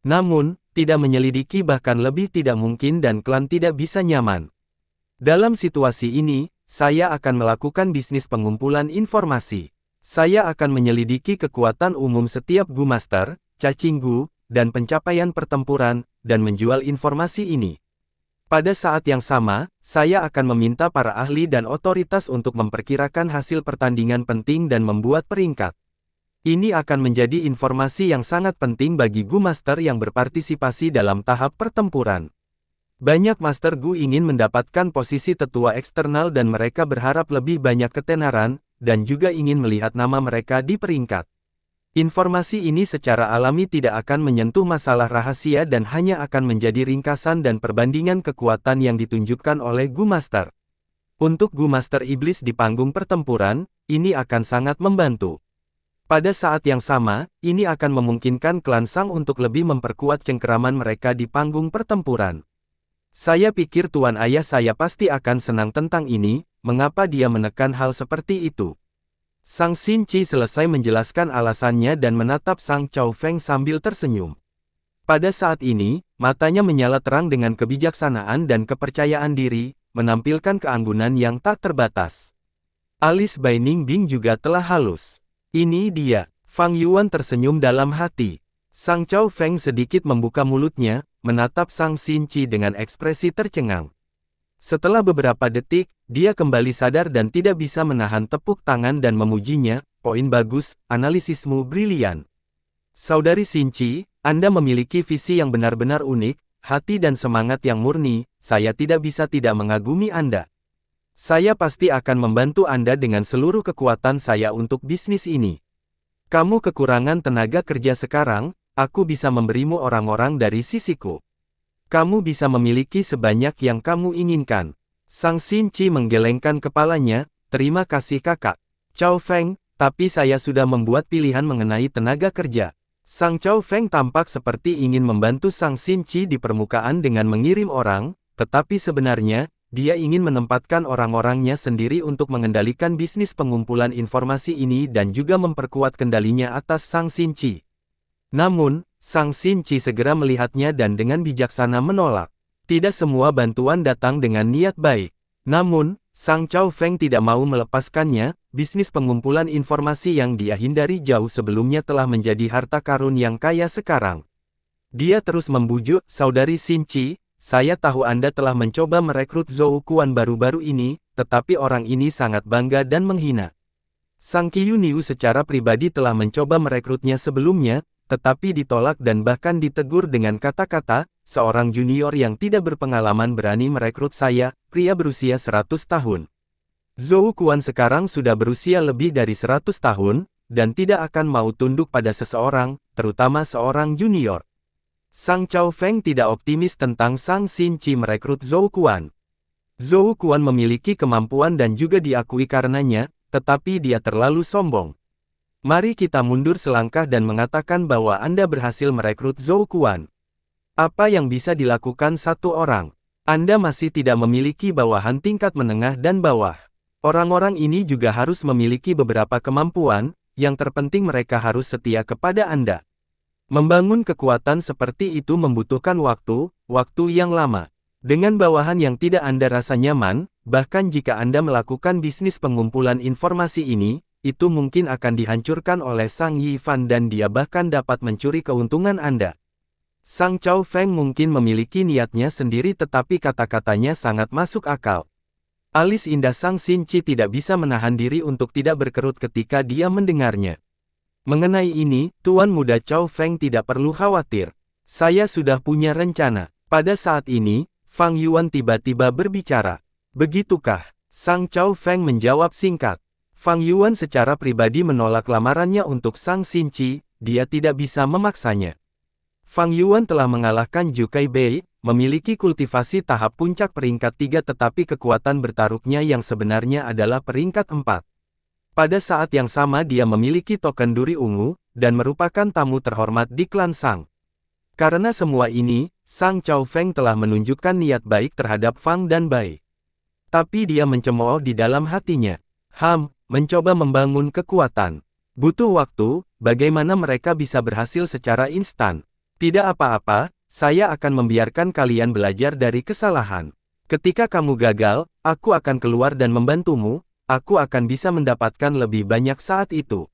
Speaker 1: Namun, tidak menyelidiki bahkan lebih tidak mungkin dan klan tidak bisa nyaman. Dalam situasi ini, saya akan melakukan bisnis pengumpulan informasi. Saya akan menyelidiki kekuatan umum setiap Gu Master, cacing Gu, dan pencapaian pertempuran, dan menjual informasi ini. Pada saat yang sama, saya akan meminta para ahli dan otoritas untuk memperkirakan hasil pertandingan penting dan membuat peringkat. Ini akan menjadi informasi yang sangat penting bagi Gu Master yang berpartisipasi dalam tahap pertempuran. Banyak Master Gu ingin mendapatkan posisi tetua eksternal dan mereka berharap lebih banyak ketenaran, dan juga ingin melihat nama mereka di peringkat. Informasi ini secara alami tidak akan menyentuh masalah rahasia dan hanya akan menjadi ringkasan dan perbandingan kekuatan yang ditunjukkan oleh Gu Master. Untuk Gu Master Iblis di panggung pertempuran, ini akan sangat membantu. Pada saat yang sama, ini akan memungkinkan klan Sang untuk lebih memperkuat cengkeraman mereka di panggung pertempuran. Saya pikir Tuan Ayah saya pasti akan senang tentang ini, mengapa dia menekan hal seperti itu. Sang Xin Qi selesai menjelaskan alasannya dan menatap Sang Chao Feng sambil tersenyum. Pada saat ini, matanya menyala terang dengan kebijaksanaan dan kepercayaan diri, menampilkan keanggunan yang tak terbatas. Alis Bai Ningbing juga telah halus. Ini dia, Fang Yuan tersenyum dalam hati. Sang Chao Feng sedikit membuka mulutnya, menatap Sang Xin Qi dengan ekspresi tercengang. Setelah beberapa detik, dia kembali sadar dan tidak bisa menahan tepuk tangan dan memujinya. Poin bagus, analisismu brilian. Saudari Xin Qi, Anda memiliki visi yang benar-benar unik, hati dan semangat yang murni, saya tidak bisa tidak mengagumi Anda. Saya pasti akan membantu Anda dengan seluruh kekuatan saya untuk bisnis ini. Kamu kekurangan tenaga kerja sekarang, aku bisa memberimu orang-orang dari sisiku. Kamu bisa memiliki sebanyak yang kamu inginkan. Sang Xin Qi menggelengkan kepalanya, terima kasih kakak. Chao Feng, tapi saya sudah membuat pilihan mengenai tenaga kerja. Sang Chao Feng tampak seperti ingin membantu Sang Xin Qi di permukaan dengan mengirim orang, tetapi sebenarnya, dia ingin menempatkan orang-orangnya sendiri untuk mengendalikan bisnis pengumpulan informasi ini dan juga memperkuat kendalinya atas Sang Xin Qi. Namun, Sang Xin Qi segera melihatnya dan dengan bijaksana menolak. Tidak semua bantuan datang dengan niat baik. Namun, Sang Chao Feng tidak mau melepaskannya, bisnis pengumpulan informasi yang dia hindari jauh sebelumnya telah menjadi harta karun yang kaya sekarang. Dia terus membujuk, Saudari Xin Qi, saya tahu Anda telah mencoba merekrut Zhou Kuan baru-baru ini, tetapi orang ini sangat bangga dan menghina. Sang Qiyu Niu secara pribadi telah mencoba merekrutnya sebelumnya, tetapi ditolak dan bahkan ditegur dengan kata-kata, seorang junior yang tidak berpengalaman berani merekrut saya, pria berusia 100 tahun. Zhou Kuan sekarang sudah berusia lebih dari 100 tahun, dan tidak akan mau tunduk pada seseorang, terutama seorang junior. Sang Chao Feng tidak optimis tentang Sang Xin Qi merekrut Zhou Kuan. Zhou Kuan memiliki kemampuan dan juga diakui karenanya, tetapi dia terlalu sombong. Mari kita mundur selangkah dan mengatakan bahwa Anda berhasil merekrut Zhou Kuan. Apa yang bisa dilakukan satu orang? Anda masih tidak memiliki bawahan tingkat menengah dan bawah. Orang-orang ini juga harus memiliki beberapa kemampuan, yang terpenting mereka harus setia kepada Anda. Membangun kekuatan seperti itu membutuhkan waktu yang lama. Dengan bawahan yang tidak Anda rasa nyaman, bahkan jika Anda melakukan bisnis pengumpulan informasi ini, itu mungkin akan dihancurkan oleh Sang Yifan dan dia bahkan dapat mencuri keuntungan Anda. Sang Chao Feng mungkin memiliki niatnya sendiri tetapi kata-katanya sangat masuk akal. Alis indah Sang Xin Qi tidak bisa menahan diri untuk tidak berkerut ketika dia mendengarnya. Mengenai ini, Tuan Muda Chao Feng tidak perlu khawatir. Saya sudah punya rencana. Pada saat ini, Fang Yuan tiba-tiba berbicara. Begitukah? Sang Chao Feng menjawab singkat. Fang Yuan secara pribadi menolak lamarannya untuk Sang Xin Qi, dia tidak bisa memaksanya. Fang Yuan telah mengalahkan Zhu Bei, memiliki kultivasi tahap puncak peringkat 3 tetapi kekuatan bertaruknya yang sebenarnya adalah peringkat 4. Pada saat yang sama dia memiliki token duri ungu, dan merupakan tamu terhormat di klan Sang. Karena semua ini, Sang Chao Feng telah menunjukkan niat baik terhadap Fang dan Bai. Tapi dia mencemooh di dalam hatinya. Mencoba membangun kekuatan. Butuh waktu, bagaimana mereka bisa berhasil secara instan. Tidak apa-apa, saya akan membiarkan kalian belajar dari kesalahan. Ketika kamu gagal, aku akan keluar dan membantumu, aku akan bisa mendapatkan lebih banyak saat itu.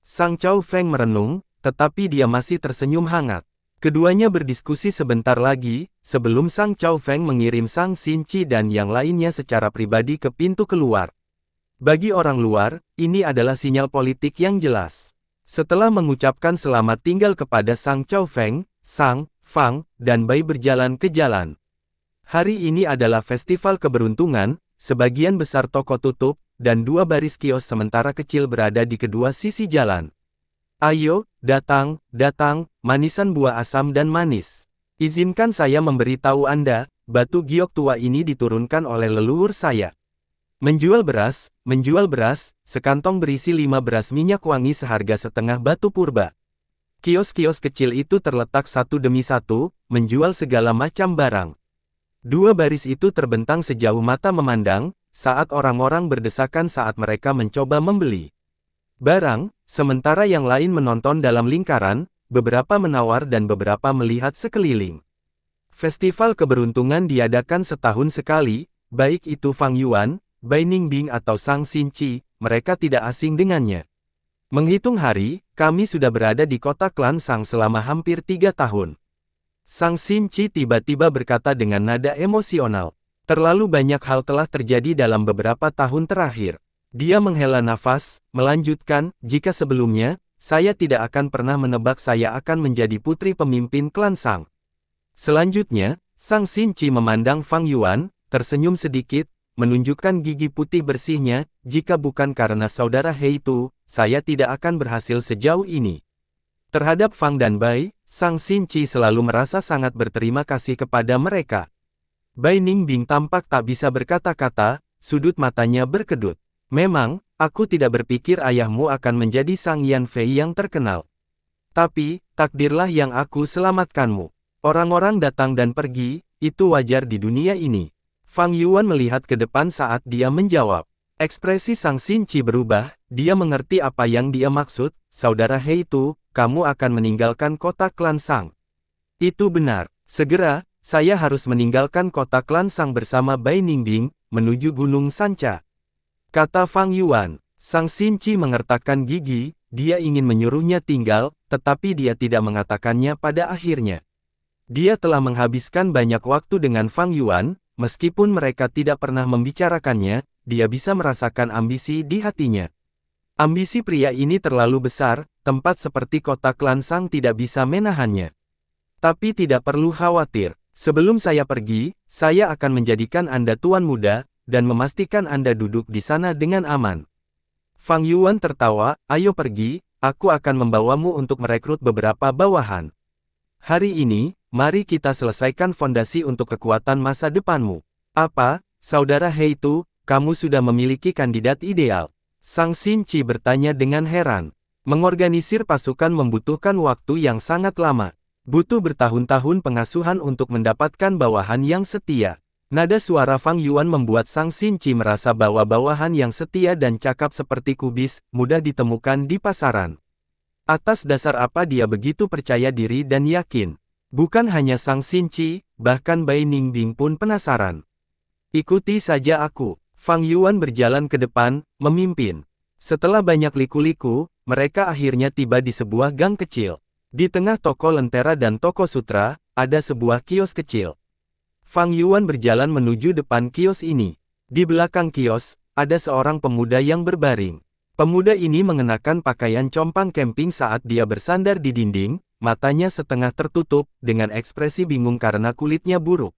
Speaker 1: Sang Chow Feng merenung, tetapi dia masih tersenyum hangat. Keduanya berdiskusi sebentar lagi, sebelum Sang Chow Feng mengirim Sang Xin Qi dan yang lainnya secara pribadi ke pintu keluar. Bagi orang luar, ini adalah sinyal politik yang jelas. Setelah mengucapkan selamat tinggal kepada Sang Chow Feng, Sang, Fang, dan Bai berjalan ke jalan. Hari ini adalah festival keberuntungan, sebagian besar toko tutup, dan 2 baris kios sementara kecil berada di kedua sisi jalan. Ayo, datang, datang, manisan buah asam dan manis. Izinkan saya memberitahu Anda, batu giok tua ini diturunkan oleh leluhur saya. Menjual beras, sekantong berisi 5 beras minyak wangi seharga setengah batu purba. Kios-kios kecil itu terletak satu demi satu, menjual segala macam barang. 2 baris itu terbentang sejauh mata memandang, saat orang-orang berdesakan saat mereka mencoba membeli barang, sementara yang lain menonton dalam lingkaran, beberapa menawar dan beberapa melihat sekeliling. Festival keberuntungan diadakan setahun sekali, baik itu Fang Yuan, Bai Ningbing atau Sang Xin Qi, mereka tidak asing dengannya. Menghitung hari, kami sudah berada di kota klan Sang selama hampir 3 tahun. Sang Xin Qi tiba-tiba berkata dengan nada emosional. Terlalu banyak hal telah terjadi dalam beberapa tahun terakhir. Dia menghela nafas, melanjutkan, jika sebelumnya, saya tidak akan pernah menebak saya akan menjadi putri pemimpin klan Sang. Selanjutnya, Sang Xin Qi memandang Fang Yuan, tersenyum sedikit, menunjukkan gigi putih bersihnya, jika bukan karena saudara He itu, saya tidak akan berhasil sejauh ini. Terhadap Fang dan Bai, Sang Xin Qi selalu merasa sangat berterima kasih kepada mereka. Bai Ningbing tampak tak bisa berkata-kata, sudut matanya berkedut. Memang, aku tidak berpikir ayahmu akan menjadi Sang Yan Fei yang terkenal. Tapi, takdirlah yang aku selamatkanmu. Orang-orang datang dan pergi, itu wajar di dunia ini. Fang Yuan melihat ke depan saat dia menjawab. Ekspresi Sang Xin Qi berubah, dia mengerti apa yang dia maksud, saudara He itu, kamu akan meninggalkan kota klan Sang. Itu benar, segera, saya harus meninggalkan kota klan Sang bersama Bai Ningbing, menuju Gunung Sanca. Kata Fang Yuan. Sang Xin Qi mengertakkan gigi, dia ingin menyuruhnya tinggal, tetapi dia tidak mengatakannya pada akhirnya. Dia telah menghabiskan banyak waktu dengan Fang Yuan, meskipun mereka tidak pernah membicarakannya, dia bisa merasakan ambisi di hatinya. Ambisi pria ini terlalu besar, tempat seperti kota klan Sang tidak bisa menahannya. Tapi tidak perlu khawatir, sebelum saya pergi, saya akan menjadikan Anda tuan muda, dan memastikan Anda duduk di sana dengan aman. Fang Yuan tertawa, ayo pergi, aku akan membawamu untuk merekrut beberapa bawahan. Hari ini, mari kita selesaikan fondasi untuk kekuatan masa depanmu. Apa, saudara He itu, kamu sudah memiliki kandidat ideal? Sang Xin Qi bertanya dengan heran. Mengorganisir pasukan membutuhkan waktu yang sangat lama. Butuh bertahun-tahun pengasuhan untuk mendapatkan bawahan yang setia. Nada suara Fang Yuan membuat Sang Xin Qi merasa bahwa bawahan yang setia dan cakap seperti kubis, mudah ditemukan di pasaran. Atas dasar apa dia begitu percaya diri dan yakin? Bukan hanya Sang Xin Qi, bahkan Bai Ningbing pun penasaran. Ikuti saja aku. Fang Yuan berjalan ke depan, memimpin. Setelah banyak liku-liku, mereka akhirnya tiba di sebuah gang kecil. Di tengah toko lentera dan toko sutra, ada sebuah kios kecil. Fang Yuan berjalan menuju depan kios ini. Di belakang kios, ada seorang pemuda yang berbaring. Pemuda ini mengenakan pakaian compang camping saat dia bersandar di dinding, matanya setengah tertutup, dengan ekspresi bingung karena kulitnya buruk.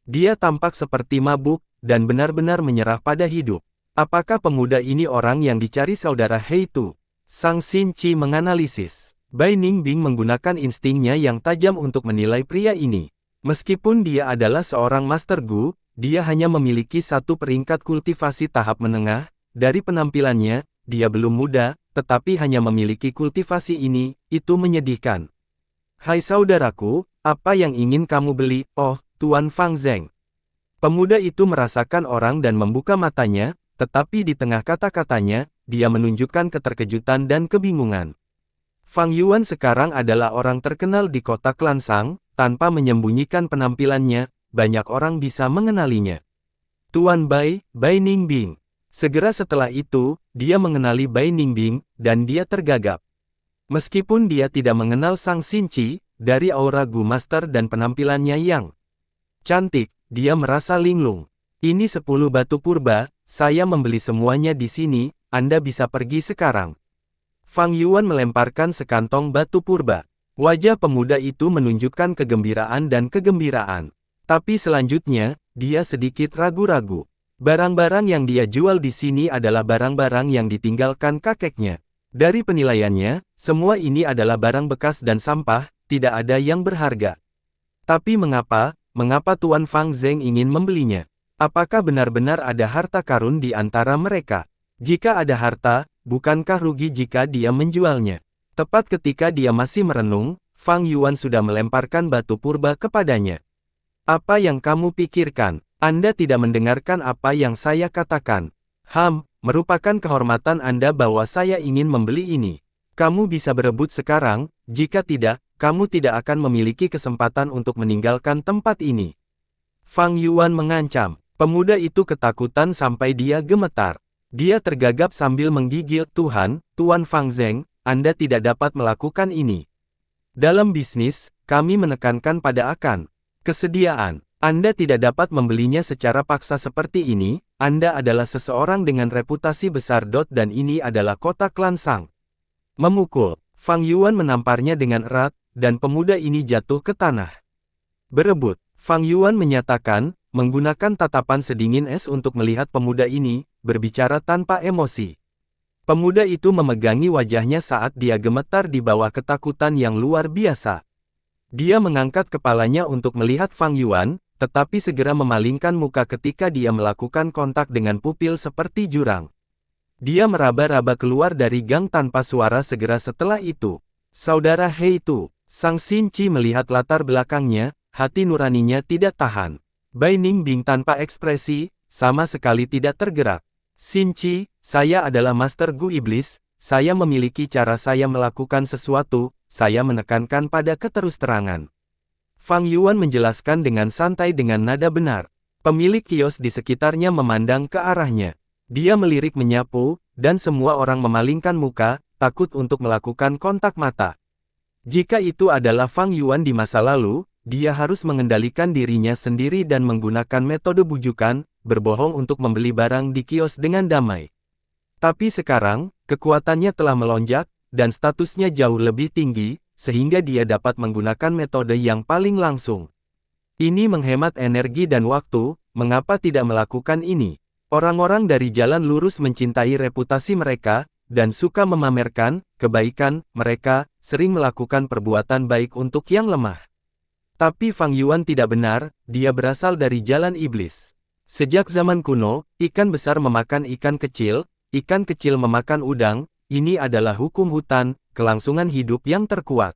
Speaker 1: Dia tampak seperti mabuk, dan benar-benar menyerah pada hidup. Apakah pemuda ini orang yang dicari saudara He itu? Sang Xin Qi menganalisis. Bai Ningbing menggunakan instingnya yang tajam untuk menilai pria ini. Meskipun dia adalah seorang Master Gu, dia hanya memiliki satu peringkat kultivasi tahap menengah. Dari penampilannya, dia belum muda, tetapi hanya memiliki kultivasi ini, itu menyedihkan. Hai saudaraku, apa yang ingin kamu beli, oh, Tuan Fang Zeng? Pemuda itu merasakan orang dan membuka matanya, tetapi di tengah kata-katanya, dia menunjukkan keterkejutan dan kebingungan. Fang Yuan sekarang adalah orang terkenal di kota Klansang, tanpa menyembunyikan penampilannya, banyak orang bisa mengenalinya. Tuan Bai, Bai Ningbing. Segera setelah itu, dia mengenali Bai Ningbing, dan dia tergagap. Meskipun dia tidak mengenal Sang Xinqi, dari aura Gu Master dan penampilannya yang cantik, dia merasa linglung. Ini 10 batu purba, saya membeli semuanya di sini, Anda bisa pergi sekarang. Fang Yuan melemparkan sekantong batu purba. Wajah pemuda itu menunjukkan kegembiraan dan kegembiraan. Tapi selanjutnya, dia sedikit ragu-ragu. Barang-barang yang dia jual di sini adalah barang-barang yang ditinggalkan kakeknya. Dari penilaiannya, semua ini adalah barang bekas dan sampah, tidak ada yang berharga. Tapi mengapa Tuan Fang Zeng ingin membelinya? Apakah benar-benar ada harta karun di antara mereka? Jika ada harta, bukankah rugi jika dia menjualnya? Tepat ketika dia masih merenung, Fang Yuan sudah melemparkan batu purba kepadanya. Apa yang kamu pikirkan? Anda tidak mendengarkan apa yang saya katakan. Merupakan kehormatan Anda bahwa saya ingin membeli ini. Kamu bisa berebut sekarang, jika tidak, kamu tidak akan memiliki kesempatan untuk meninggalkan tempat ini. Fang Yuan mengancam. Pemuda itu ketakutan sampai dia gemetar. Dia tergagap sambil menggigil, Tuan Fang Zeng, Anda tidak dapat melakukan ini. Dalam bisnis, kami menekankan pada kesediaan. Anda tidak dapat membelinya secara paksa seperti ini, Anda adalah seseorang dengan reputasi besar. Dan ini adalah kota Klansang. Memukul, Fang Yuan menamparnya dengan erat, dan pemuda ini jatuh ke tanah. Berebut, Fang Yuan menyatakan, menggunakan tatapan sedingin es untuk melihat pemuda ini, berbicara tanpa emosi. Pemuda itu memegangi wajahnya saat dia gemetar di bawah ketakutan yang luar biasa. Dia mengangkat kepalanya untuk melihat Fang Yuan, tetapi segera memalingkan muka ketika dia melakukan kontak dengan pupil seperti jurang. Dia meraba-raba keluar dari gang tanpa suara segera setelah itu. Saudara He itu, Sang Xinqi melihat latar belakangnya, hati nuraninya tidak tahan. Bai Ningbing tanpa ekspresi, sama sekali tidak tergerak. Xinqi, saya adalah Master Gu Iblis, saya memiliki cara saya melakukan sesuatu, saya menekankan pada keterus-terangan. Fang Yuan menjelaskan dengan santai dengan nada benar. Pemilik kios di sekitarnya memandang ke arahnya. Dia melirik menyapu, dan semua orang memalingkan muka, takut untuk melakukan kontak mata. Jika itu adalah Fang Yuan di masa lalu, dia harus mengendalikan dirinya sendiri dan menggunakan metode bujukan, berbohong untuk membeli barang di kios dengan damai. Tapi sekarang, kekuatannya telah melonjak, dan statusnya jauh lebih tinggi, sehingga dia dapat menggunakan metode yang paling langsung. Ini menghemat energi dan waktu, mengapa tidak melakukan ini? Orang-orang dari jalan lurus mencintai reputasi mereka, dan suka memamerkan kebaikan mereka, sering melakukan perbuatan baik untuk yang lemah. Tapi Fang Yuan tidak benar, dia berasal dari jalan iblis. Sejak zaman kuno, ikan besar memakan ikan kecil memakan udang, ini adalah hukum hutan, kelangsungan hidup yang terkuat.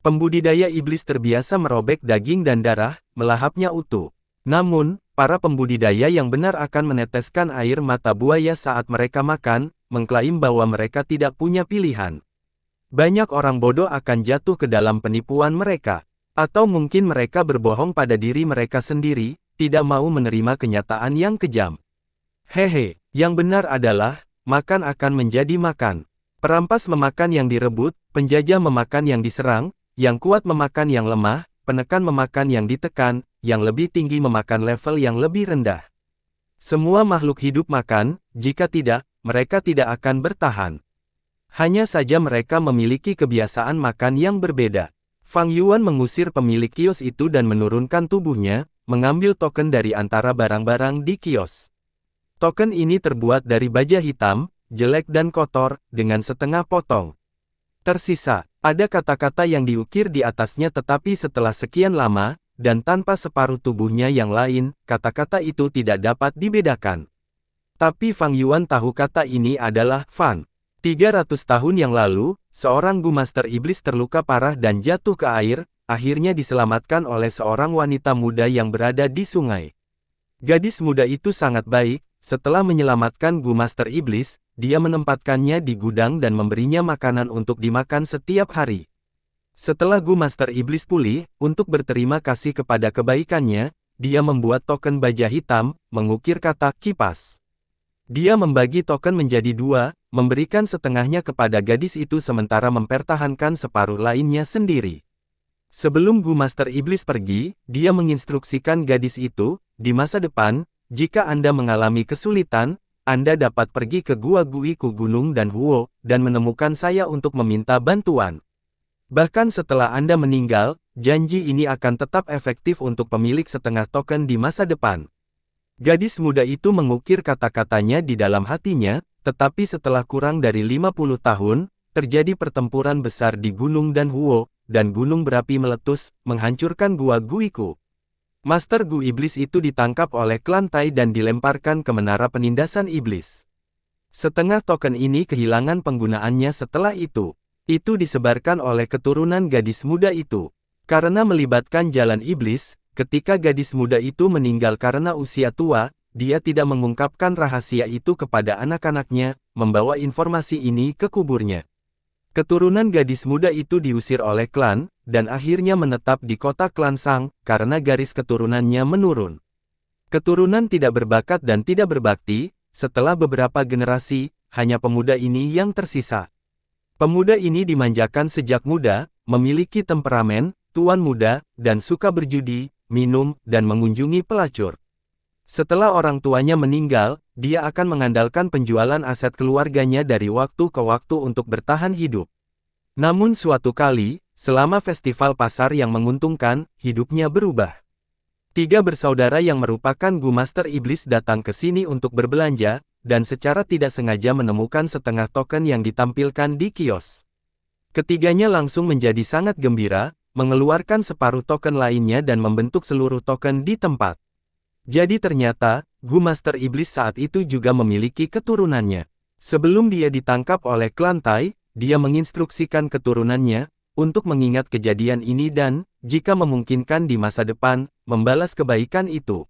Speaker 1: Pembudidaya iblis terbiasa merobek daging dan darah, melahapnya utuh. Namun, para pembudidaya yang benar akan meneteskan air mata buaya saat mereka makan, mengklaim bahwa mereka tidak punya pilihan. Banyak orang bodoh akan jatuh ke dalam penipuan mereka. Atau mungkin mereka berbohong pada diri mereka sendiri, tidak mau menerima kenyataan yang kejam. Hehe, yang benar adalah, makan akan menjadi makan. Perampas memakan yang direbut, penjajah memakan yang diserang, yang kuat memakan yang lemah, penekan memakan yang ditekan, yang lebih tinggi memakan level yang lebih rendah. Semua makhluk hidup makan, jika tidak, mereka tidak akan bertahan. Hanya saja mereka memiliki kebiasaan makan yang berbeda. Fang Yuan mengusir pemilik kios itu dan menurunkan tubuhnya, mengambil token dari antara barang-barang di kios. Token ini terbuat dari baja hitam, jelek dan kotor, dengan setengah potong. Tersisa, ada kata-kata yang diukir di atasnya tetapi setelah sekian lama, dan tanpa separuh tubuhnya yang lain, kata-kata itu tidak dapat dibedakan. Tapi Fang Yuan tahu kata ini adalah Fan. 300 tahun yang lalu, seorang Gu Master Iblis terluka parah dan jatuh ke air, akhirnya diselamatkan oleh seorang wanita muda yang berada di sungai. Gadis muda itu sangat baik, setelah menyelamatkan Gu Master Iblis, dia menempatkannya di gudang dan memberinya makanan untuk dimakan setiap hari. Setelah Gu Master Iblis pulih, untuk berterima kasih kepada kebaikannya, dia membuat token baja hitam, mengukir kata kipas. Dia membagi token menjadi dua, memberikan setengahnya kepada gadis itu sementara mempertahankan separuh lainnya sendiri. Sebelum Gu Master Iblis pergi, dia menginstruksikan gadis itu, di masa depan, jika Anda mengalami kesulitan, Anda dapat pergi ke Gua Guiku Gunung dan Huo, dan menemukan saya untuk meminta bantuan. Bahkan setelah Anda meninggal, janji ini akan tetap efektif untuk pemilik setengah token di masa depan. Gadis muda itu mengukir kata-katanya di dalam hatinya, tetapi setelah kurang dari 50 tahun, terjadi pertempuran besar di Gunung dan Huo, dan gunung berapi meletus, menghancurkan Gua Guiku. Master Gu Iblis itu ditangkap oleh klan Tai dan dilemparkan ke menara penindasan iblis. Setengah token ini kehilangan penggunaannya setelah itu. Itu disebarkan oleh keturunan gadis muda itu. Karena melibatkan jalan iblis, ketika gadis muda itu meninggal karena usia tua, dia tidak mengungkapkan rahasia itu kepada anak-anaknya, membawa informasi ini ke kuburnya. Keturunan gadis muda itu diusir oleh klan, dan akhirnya menetap di kota klan Sang, karena garis keturunannya menurun. Keturunan tidak berbakat dan tidak berbakti, setelah beberapa generasi, hanya pemuda ini yang tersisa. Pemuda ini dimanjakan sejak muda, memiliki temperamen, tuan muda, dan suka berjudi, minum, dan mengunjungi pelacur. Setelah orang tuanya meninggal, dia akan mengandalkan penjualan aset keluarganya dari waktu ke waktu untuk bertahan hidup. Namun suatu kali, selama festival pasar yang menguntungkan, hidupnya berubah. 3 bersaudara yang merupakan Gu Master Iblis datang ke sini untuk berbelanja, dan secara tidak sengaja menemukan setengah token yang ditampilkan di kios. Ketiganya langsung menjadi sangat gembira, mengeluarkan separuh token lainnya dan membentuk seluruh token di tempat. Jadi ternyata, Gu Master Iblis saat itu juga memiliki keturunannya. Sebelum dia ditangkap oleh klan Tai, dia menginstruksikan keturunannya, untuk mengingat kejadian ini dan, jika memungkinkan di masa depan, membalas kebaikan itu.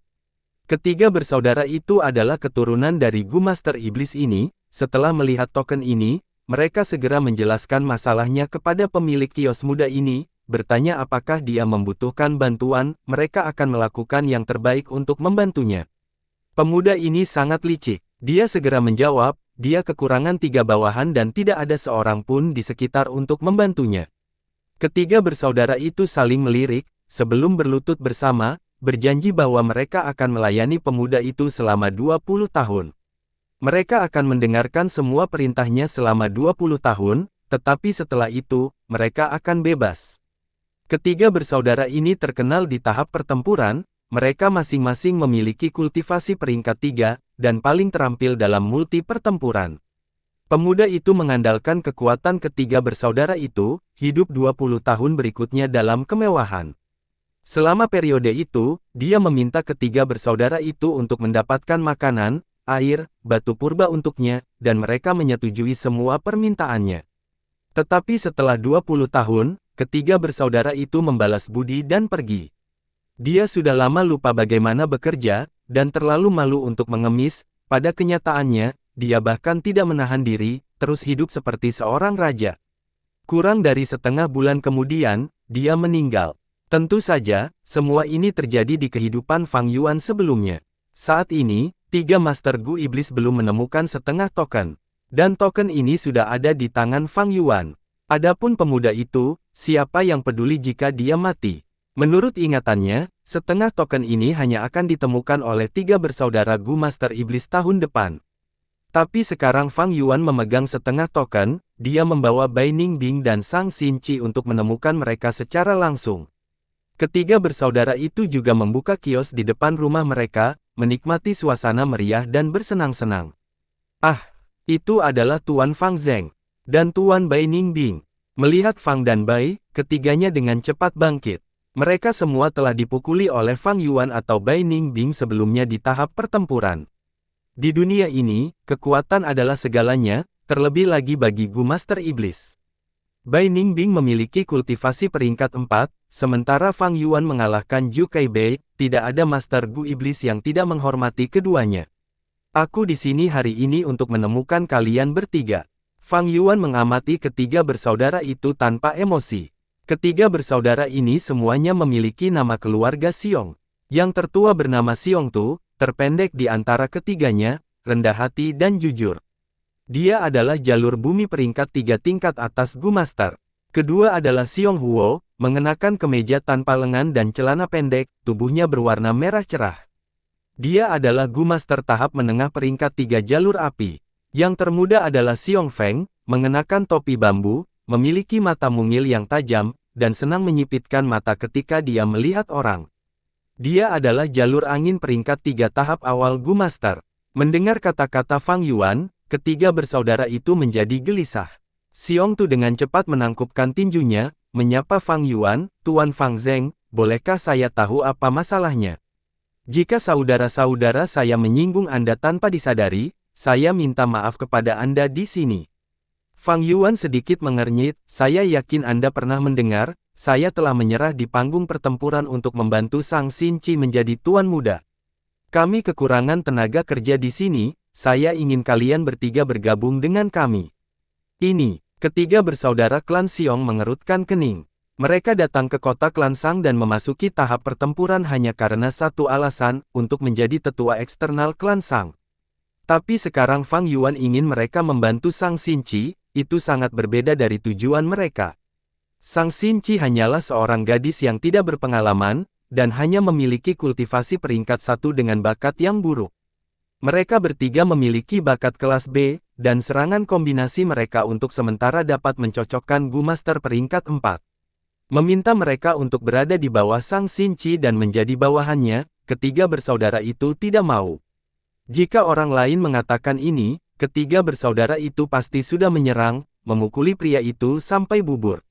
Speaker 1: Ketiga bersaudara itu adalah keturunan dari Gu Master Iblis ini. Setelah melihat token ini, mereka segera menjelaskan masalahnya kepada pemilik kios muda ini, bertanya apakah dia membutuhkan bantuan, mereka akan melakukan yang terbaik untuk membantunya. Pemuda ini sangat licik. Dia segera menjawab, dia kekurangan 3 bawahan dan tidak ada seorang pun di sekitar untuk membantunya. Ketiga bersaudara itu saling melirik, sebelum berlutut bersama, berjanji bahwa mereka akan melayani pemuda itu selama 20 tahun. Mereka akan mendengarkan semua perintahnya selama 20 tahun, tetapi setelah itu, mereka akan bebas. Ketiga bersaudara ini terkenal di tahap pertempuran, mereka masing-masing memiliki kultivasi peringkat 3, dan paling terampil dalam multi pertempuran. Pemuda itu mengandalkan kekuatan ketiga bersaudara itu, hidup 20 tahun berikutnya dalam kemewahan. Selama periode itu, dia meminta ketiga bersaudara itu untuk mendapatkan makanan, air, batu purba untuknya, dan mereka menyetujui semua permintaannya. Tetapi setelah 20 tahun, ketiga bersaudara itu membalas budi dan pergi. Dia sudah lama lupa bagaimana bekerja, dan terlalu malu untuk mengemis. Pada kenyataannya, dia bahkan tidak menahan diri, terus hidup seperti seorang raja. Kurang dari setengah bulan kemudian, dia meninggal. Tentu saja, semua ini terjadi di kehidupan Fang Yuan sebelumnya. Saat ini, 3 Master Gu Iblis belum menemukan setengah token. Dan token ini sudah ada di tangan Fang Yuan. Adapun pemuda itu, siapa yang peduli jika dia mati? Menurut ingatannya, setengah token ini hanya akan ditemukan oleh 3 bersaudara Gu Master Iblis tahun depan. Tapi sekarang Fang Yuan memegang setengah token, dia membawa Bai Ningbing dan Sang Xinqi untuk menemukan mereka secara langsung. Ketiga bersaudara itu juga membuka kios di depan rumah mereka, menikmati suasana meriah dan bersenang-senang. Ah, itu adalah Tuan Fang Zeng dan Tuan Bai Ningbing. Melihat Fang dan Bai, ketiganya dengan cepat bangkit. Mereka semua telah dipukuli oleh Fang Yuan atau Bai Ningbing sebelumnya di tahap pertempuran. Di dunia ini, kekuatan adalah segalanya, terlebih lagi bagi Gu Master Iblis. Bai Ningbing memiliki kultivasi peringkat 4, sementara Fang Yuan mengalahkan Zhu Kaibei, tidak ada Master Gu Iblis yang tidak menghormati keduanya. Aku di sini hari ini untuk menemukan kalian bertiga. Fang Yuan mengamati ketiga bersaudara itu tanpa emosi. Ketiga bersaudara ini semuanya memiliki nama keluarga Xiong. Yang tertua bernama Xiong Tu, terpendek di antara ketiganya, rendah hati dan jujur. Dia adalah jalur bumi peringkat 3 tingkat atas Gu Master. Kedua adalah Xiong Huo, mengenakan kemeja tanpa lengan dan celana pendek, tubuhnya berwarna merah cerah. Dia adalah Gu Master tahap menengah peringkat 3 jalur api. Yang termuda adalah Xiong Feng, mengenakan topi bambu, memiliki mata mungil yang tajam, dan senang menyipitkan mata ketika dia melihat orang. Dia adalah jalur angin peringkat 3 tahap awal Gu Master. Mendengar kata-kata Fang Yuan, ketiga bersaudara itu menjadi gelisah. Xiong Tu dengan cepat menangkupkan tinjunya, menyapa Fang Yuan, "Tuan Fang Zeng, bolehkah saya tahu apa masalahnya? Jika saudara-saudara saya menyinggung Anda tanpa disadari, saya minta maaf kepada Anda di sini." Fang Yuan sedikit mengernyit, "Saya yakin Anda pernah mendengar, saya telah menyerah di panggung pertempuran untuk membantu Sang Xinchi menjadi tuan muda. Kami kekurangan tenaga kerja di sini, saya ingin kalian bertiga bergabung dengan kami." Ini, ketiga bersaudara klan Xiong mengerutkan kening. Mereka datang ke kota klan Sang dan memasuki tahap pertempuran hanya karena satu alasan, untuk menjadi tetua eksternal klan Sang. Tapi sekarang Fang Yuan ingin mereka membantu Sang Xinchi, itu sangat berbeda dari tujuan mereka. Sang Xinchi hanyalah seorang gadis yang tidak berpengalaman, dan hanya memiliki kultivasi peringkat 1 dengan bakat yang buruk. Mereka bertiga memiliki bakat kelas B, dan serangan kombinasi mereka untuk sementara dapat mencocokkan Gu Master peringkat 4. Meminta mereka untuk berada di bawah Sang Xinchi dan menjadi bawahannya, ketiga bersaudara itu tidak mau. Jika orang lain mengatakan ini, ketiga bersaudara itu pasti sudah menyerang, memukuli pria itu sampai bubur.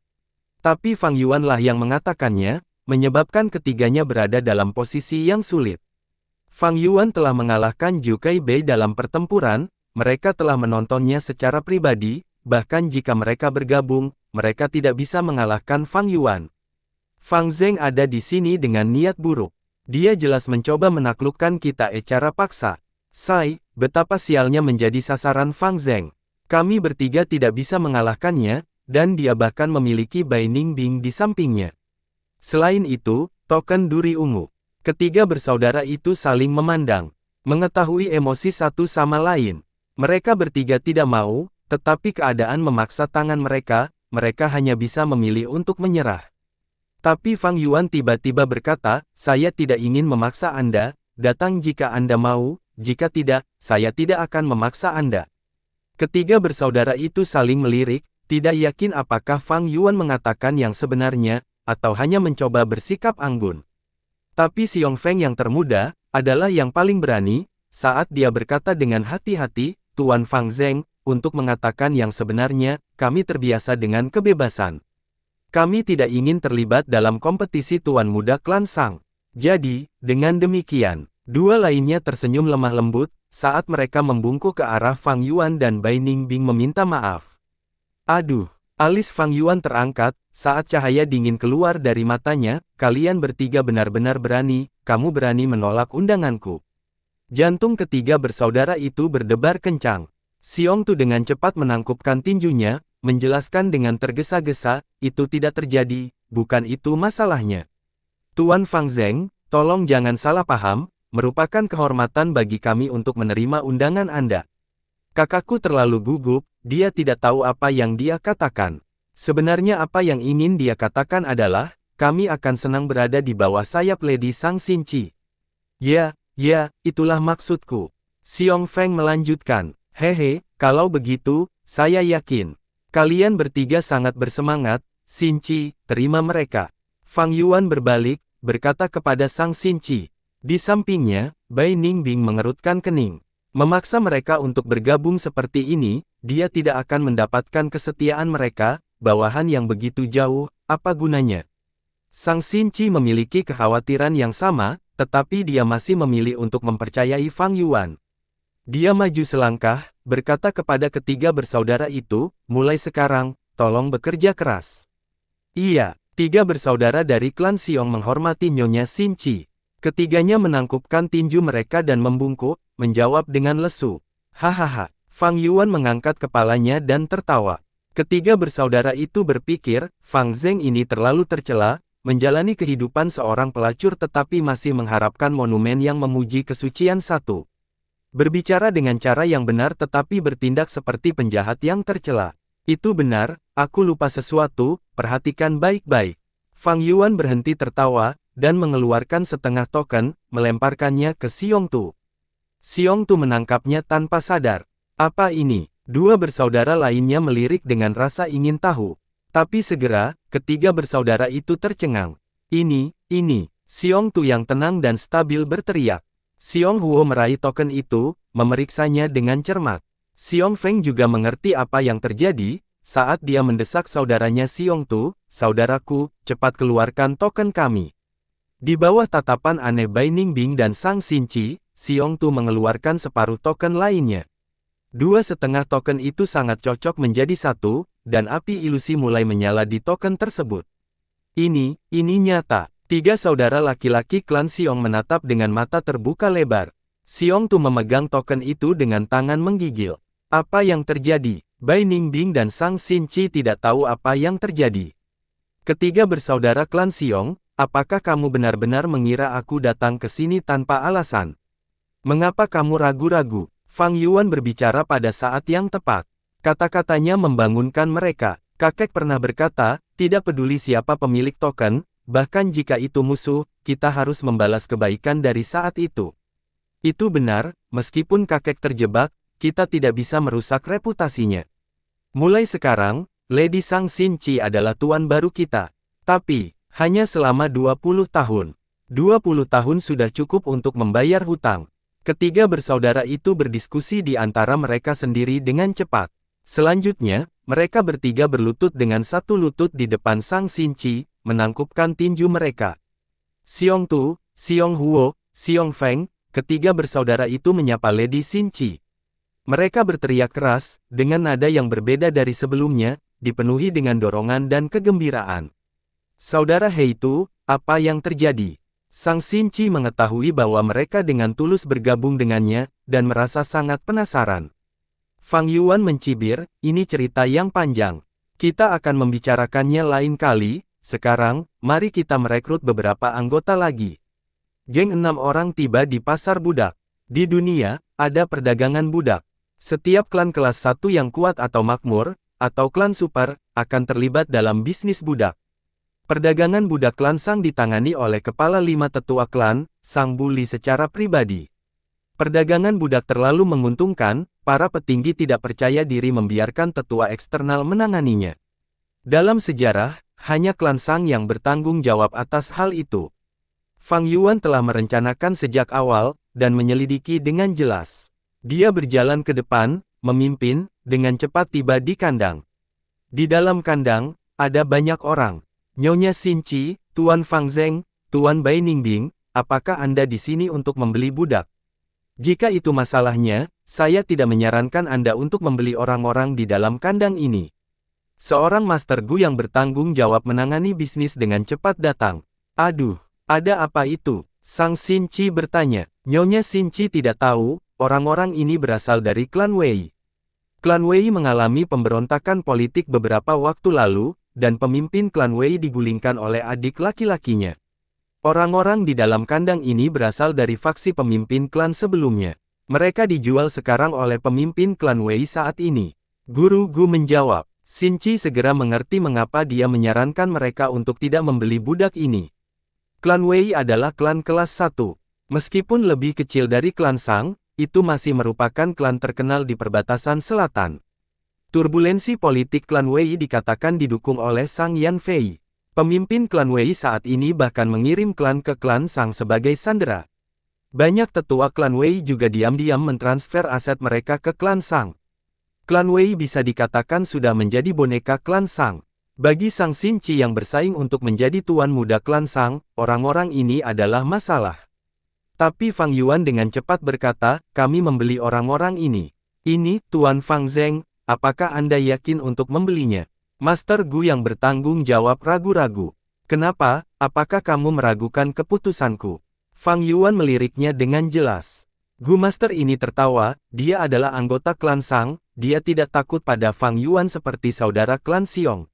Speaker 1: Tapi Fang Yuan lah yang mengatakannya, menyebabkan ketiganya berada dalam posisi yang sulit. Fang Yuan telah mengalahkan Zhu Keibei dalam pertempuran, mereka telah menontonnya secara pribadi, bahkan jika mereka bergabung, mereka tidak bisa mengalahkan Fang Yuan. Fang Zeng ada di sini dengan niat buruk. Dia jelas mencoba menaklukkan kita secara paksa. Sai, betapa sialnya menjadi sasaran Fang Zeng. Kami bertiga tidak bisa mengalahkannya, dan dia bahkan memiliki Bai Ningbing di sampingnya. Selain itu, token duri ungu. Ketiga bersaudara itu saling memandang, mengetahui emosi satu sama lain. Mereka bertiga tidak mau, tetapi keadaan memaksa tangan mereka, mereka hanya bisa memilih untuk menyerah. Tapi Fang Yuan tiba-tiba berkata, "Saya tidak ingin memaksa Anda, datang jika Anda mau. Jika tidak, saya tidak akan memaksa Anda." Ketiga bersaudara itu saling melirik, tidak yakin apakah Fang Yuan mengatakan yang sebenarnya, atau hanya mencoba bersikap anggun. Tapi Xiong Feng yang termuda, adalah yang paling berani, saat dia berkata dengan hati-hati, "Tuan Fang Zeng, untuk mengatakan yang sebenarnya, kami terbiasa dengan kebebasan. Kami tidak ingin terlibat dalam kompetisi tuan muda klan Sang. Jadi, dengan demikian, dua lainnya tersenyum lemah lembut, saat mereka membungkuk ke arah Fang Yuan dan Bai Ningbing meminta maaf. Aduh, alis Fang Yuan terangkat, saat cahaya dingin keluar dari matanya, "Kalian bertiga benar-benar berani, kamu berani menolak undanganku." Jantung ketiga bersaudara itu berdebar kencang. Xiong Tu dengan cepat menangkupkan tinjunya, menjelaskan dengan tergesa-gesa, "Itu tidak terjadi, bukan itu masalahnya. Tuan Fang Zeng, tolong jangan salah paham, merupakan kehormatan bagi kami untuk menerima undangan Anda." Kakakku terlalu gugup, dia tidak tahu apa yang dia katakan. Sebenarnya apa yang ingin dia katakan adalah, "Kami akan senang berada di bawah sayap Lady Sang Xinchi." Ya, itulah maksudku. Xiong Feng melanjutkan, "Hehe, kalau begitu, saya yakin kalian bertiga sangat bersemangat, Xinchi, terima mereka." Fang Yuan berbalik, berkata kepada Sang Xinchi. Di sampingnya, Bai Ningbing mengerutkan kening. Memaksa mereka untuk bergabung seperti ini, dia tidak akan mendapatkan kesetiaan mereka, bawahan yang begitu jauh, apa gunanya? Sang Xinchi memiliki kekhawatiran yang sama, tetapi dia masih memilih untuk mempercayai Fang Yuan. Dia maju selangkah, berkata kepada ketiga bersaudara itu, "Mulai sekarang, tolong bekerja keras." Iya, tiga bersaudara dari klan Xiong menghormati Nyonya Xinchi. Ketiganya menangkupkan tinju mereka dan membungkuk, menjawab dengan lesu. Hahaha. Fang Yuan mengangkat kepalanya dan tertawa. Ketiga bersaudara itu berpikir, Fang Zheng ini terlalu tercela, menjalani kehidupan seorang pelacur tetapi masih mengharapkan monumen yang memuji kesucian satu. Berbicara dengan cara yang benar tetapi bertindak seperti penjahat yang tercela. Itu benar, aku lupa sesuatu, perhatikan baik-baik. Fang Yuan berhenti tertawa, dan mengeluarkan setengah token, melemparkannya ke Xiong Tu. Xiong Tu menangkapnya tanpa sadar. Apa ini? Dua bersaudara lainnya melirik dengan rasa ingin tahu. Tapi segera, ketiga bersaudara itu tercengang. Ini. Xiong Tu yang tenang dan stabil berteriak. Xiong Huo meraih token itu, memeriksanya dengan cermat. Xiong Feng juga mengerti apa yang terjadi, saat dia mendesak saudaranya Xiong Tu, saudaraku, cepat keluarkan token kami. Di bawah tatapan aneh Bai Ningbing dan Sang Xinqi, Xiong Tu mengeluarkan separuh token lainnya. Dua setengah token itu sangat cocok menjadi satu, dan api ilusi mulai menyala di token tersebut. Ini nyata. Tiga saudara laki-laki klan Xiong menatap dengan mata terbuka lebar. Xiong Tu memegang token itu dengan tangan menggigil. Apa yang terjadi? Bai Ningbing dan Sang Xinqi tidak tahu apa yang terjadi. Ketiga bersaudara klan Xiong, apakah kamu benar-benar mengira aku datang ke sini tanpa alasan? Mengapa kamu ragu-ragu? Fang Yuan berbicara pada saat yang tepat. Kata-katanya membangunkan mereka. Kakek pernah berkata, tidak peduli siapa pemilik token, bahkan jika itu musuh, kita harus membalas kebaikan dari saat itu. Itu benar, meskipun kakek terjebak, kita tidak bisa merusak reputasinya. Mulai sekarang, Lady Sang Xinqi adalah tuan baru kita. Tapi, hanya selama 20 tahun. 20 tahun sudah cukup untuk membayar hutang. Ketiga bersaudara itu berdiskusi di antara mereka sendiri dengan cepat. Selanjutnya, mereka bertiga berlutut dengan satu lutut di depan Sang Xinqi, menangkupkan tinju mereka. Xiong Tu, Xiong Huo, Xiong Feng, ketiga bersaudara itu menyapa Lady Xinqi. Mereka berteriak keras, dengan nada yang berbeda dari sebelumnya, dipenuhi dengan dorongan dan kegembiraan. Saudara Hei Tu, apa yang terjadi? Sang Xinqi mengetahui bahwa mereka dengan tulus bergabung dengannya, dan merasa sangat penasaran. Fang Yuan mencibir, ini cerita yang panjang. Kita akan membicarakannya lain kali, sekarang, mari kita merekrut beberapa anggota lagi. Geng 6 orang tiba di pasar budak. Di dunia, ada perdagangan budak. Setiap klan kelas 1 yang kuat atau makmur, atau klan super, akan terlibat dalam bisnis budak. Perdagangan budak klan Sang ditangani oleh kepala 5 tetua klan, Sang Buli secara pribadi. Perdagangan budak terlalu menguntungkan, para petinggi tidak percaya diri membiarkan tetua eksternal menanganinya. Dalam sejarah, hanya klan Sang yang bertanggung jawab atas hal itu. Fang Yuan telah merencanakan sejak awal, dan menyelidiki dengan jelas. Dia berjalan ke depan, memimpin, dengan cepat tiba di kandang. Di dalam kandang, ada banyak orang. Nyonya Xinqi, Tuan Fang Zheng, Tuan Bai Ningbing, apakah Anda di sini untuk membeli budak? Jika itu masalahnya, saya tidak menyarankan Anda untuk membeli orang-orang di dalam kandang ini. Seorang Master Gu yang bertanggung jawab menangani bisnis dengan cepat datang. Aduh, ada apa itu? Sang Xinqi bertanya. Nyonya Xinqi tidak tahu, orang-orang ini berasal dari klan Wei. Klan Wei mengalami pemberontakan politik beberapa waktu lalu, dan pemimpin klan Wei digulingkan oleh adik laki-lakinya. Orang-orang di dalam kandang ini berasal dari faksi pemimpin klan sebelumnya. Mereka dijual sekarang oleh pemimpin klan Wei saat ini. Guru Gu menjawab. Xinqi segera mengerti mengapa dia menyarankan mereka untuk tidak membeli budak ini. Klan Wei adalah klan kelas 1. Meskipun lebih kecil dari klan Sang, itu masih merupakan klan terkenal di perbatasan selatan. Turbulensi politik klan Wei dikatakan didukung oleh Sang Yan Fei. Pemimpin klan Wei saat ini bahkan mengirim klan ke klan Sang sebagai sandera. Banyak tetua klan Wei juga diam-diam mentransfer aset mereka ke klan Sang. Klan Wei bisa dikatakan sudah menjadi boneka klan Sang. Bagi Sang Xinqi yang bersaing untuk menjadi tuan muda klan Sang, orang-orang ini adalah masalah. Tapi Fang Yuan dengan cepat berkata, kami membeli orang-orang ini. Ini, Tuan Fang Zheng. Apakah Anda yakin untuk membelinya? Master Gu yang bertanggung jawab ragu-ragu. Kenapa? Apakah kamu meragukan keputusanku? Fang Yuan meliriknya dengan jelas. Gu Master ini tertawa, dia adalah anggota klan Sang, dia tidak takut pada Fang Yuan seperti saudara klan Xiong.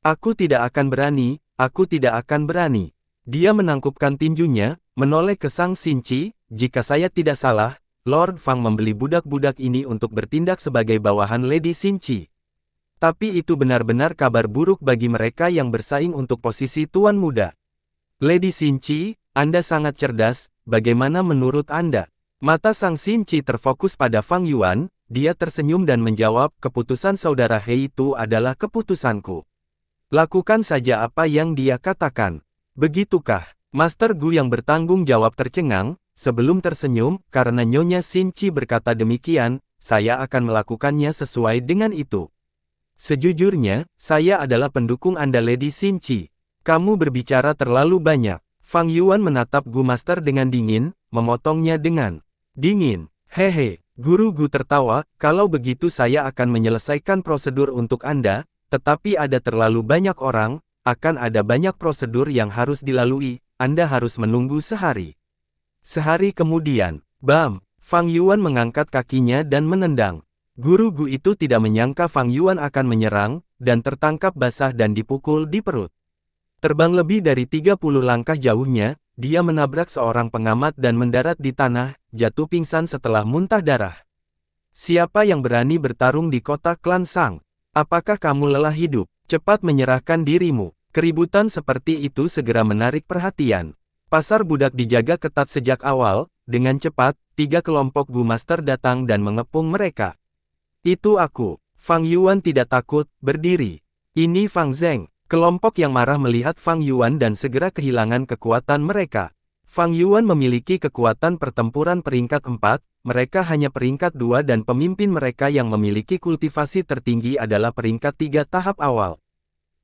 Speaker 1: Aku tidak akan berani, aku tidak akan berani. Dia menangkupkan tinjunya, menoleh ke Sang Xinqi, jika saya tidak salah, Lord Fang membeli budak-budak ini untuk bertindak sebagai bawahan Lady Xinqi. Tapi itu benar-benar kabar buruk bagi mereka yang bersaing untuk posisi tuan muda. Lady Xinqi, Anda sangat cerdas, bagaimana menurut Anda? Mata Sang Xinqi terfokus pada Fang Yuan, dia tersenyum dan menjawab, keputusan saudara He itu adalah keputusanku. Lakukan saja apa yang dia katakan. Begitukah? Master Gu yang bertanggung jawab tercengang, sebelum tersenyum, karena Nyonya Xinqi berkata demikian, saya akan melakukannya sesuai dengan itu. Sejujurnya, saya adalah pendukung Anda Lady Xinqi. Kamu berbicara terlalu banyak. Fang Yuan menatap Gu Master dengan dingin, memotongnya dengan dingin. Hehe, Guru Gu tertawa, kalau begitu saya akan menyelesaikan prosedur untuk Anda, tetapi ada terlalu banyak orang, akan ada banyak prosedur yang harus dilalui, Anda harus menunggu sehari. Sehari kemudian, bam, Fang Yuan mengangkat kakinya dan menendang. Guru Gu itu tidak menyangka Fang Yuan akan menyerang, dan tertangkap basah dan dipukul di perut. Terbang lebih dari 30 langkah jauhnya, dia menabrak seorang pengamat dan mendarat di tanah, jatuh pingsan setelah muntah darah. Siapa yang berani bertarung di kota klan Sang? Apakah kamu lelah hidup? Cepat menyerahkan dirimu. Keributan seperti itu segera menarik perhatian. Pasar budak dijaga ketat sejak awal, dengan cepat, 3 kelompok Gu Master datang dan mengepung mereka. Itu aku. Fang Yuan tidak takut, berdiri. Ini Fang Zheng. Kelompok yang marah melihat Fang Yuan dan segera kehilangan kekuatan mereka. Fang Yuan memiliki kekuatan pertempuran peringkat 4, mereka hanya peringkat 2 dan pemimpin mereka yang memiliki kultivasi tertinggi adalah peringkat 3 tahap awal.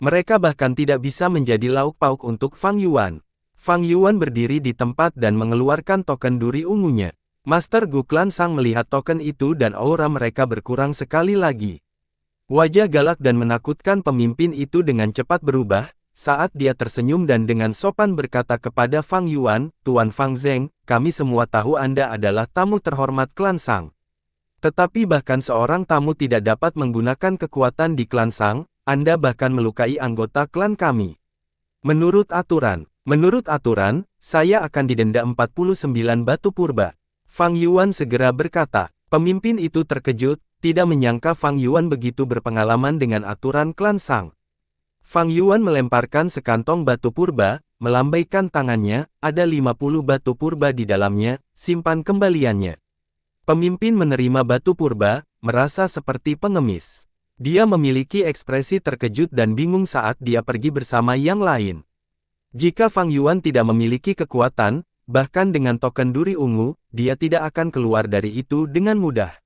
Speaker 1: Mereka bahkan tidak bisa menjadi lauk pauk untuk Fang Yuan. Fang Yuan berdiri di tempat dan mengeluarkan token duri ungunya. Master Gu Klan Sang melihat token itu dan aura mereka berkurang sekali lagi. Wajah galak dan menakutkan pemimpin itu dengan cepat berubah, saat dia tersenyum dan dengan sopan berkata kepada Fang Yuan, Tuan Fang Zheng, kami semua tahu Anda adalah tamu terhormat Klan Sang. Tetapi bahkan seorang tamu tidak dapat menggunakan kekuatan di Klan Sang, Anda bahkan melukai anggota klan kami. Menurut aturan, saya akan didenda 49 batu purba. Fang Yuan segera berkata, pemimpin itu terkejut, tidak menyangka Fang Yuan begitu berpengalaman dengan aturan Klan Sang. Fang Yuan melemparkan sekantong batu purba, melambaikan tangannya, ada 50 batu purba di dalamnya, simpan kembaliannya. Pemimpin menerima batu purba, merasa seperti pengemis. Dia memiliki ekspresi terkejut dan bingung saat dia pergi bersama yang lain. Jika Fang Yuan tidak memiliki kekuatan, bahkan dengan token duri ungu, dia tidak akan keluar dari itu dengan mudah.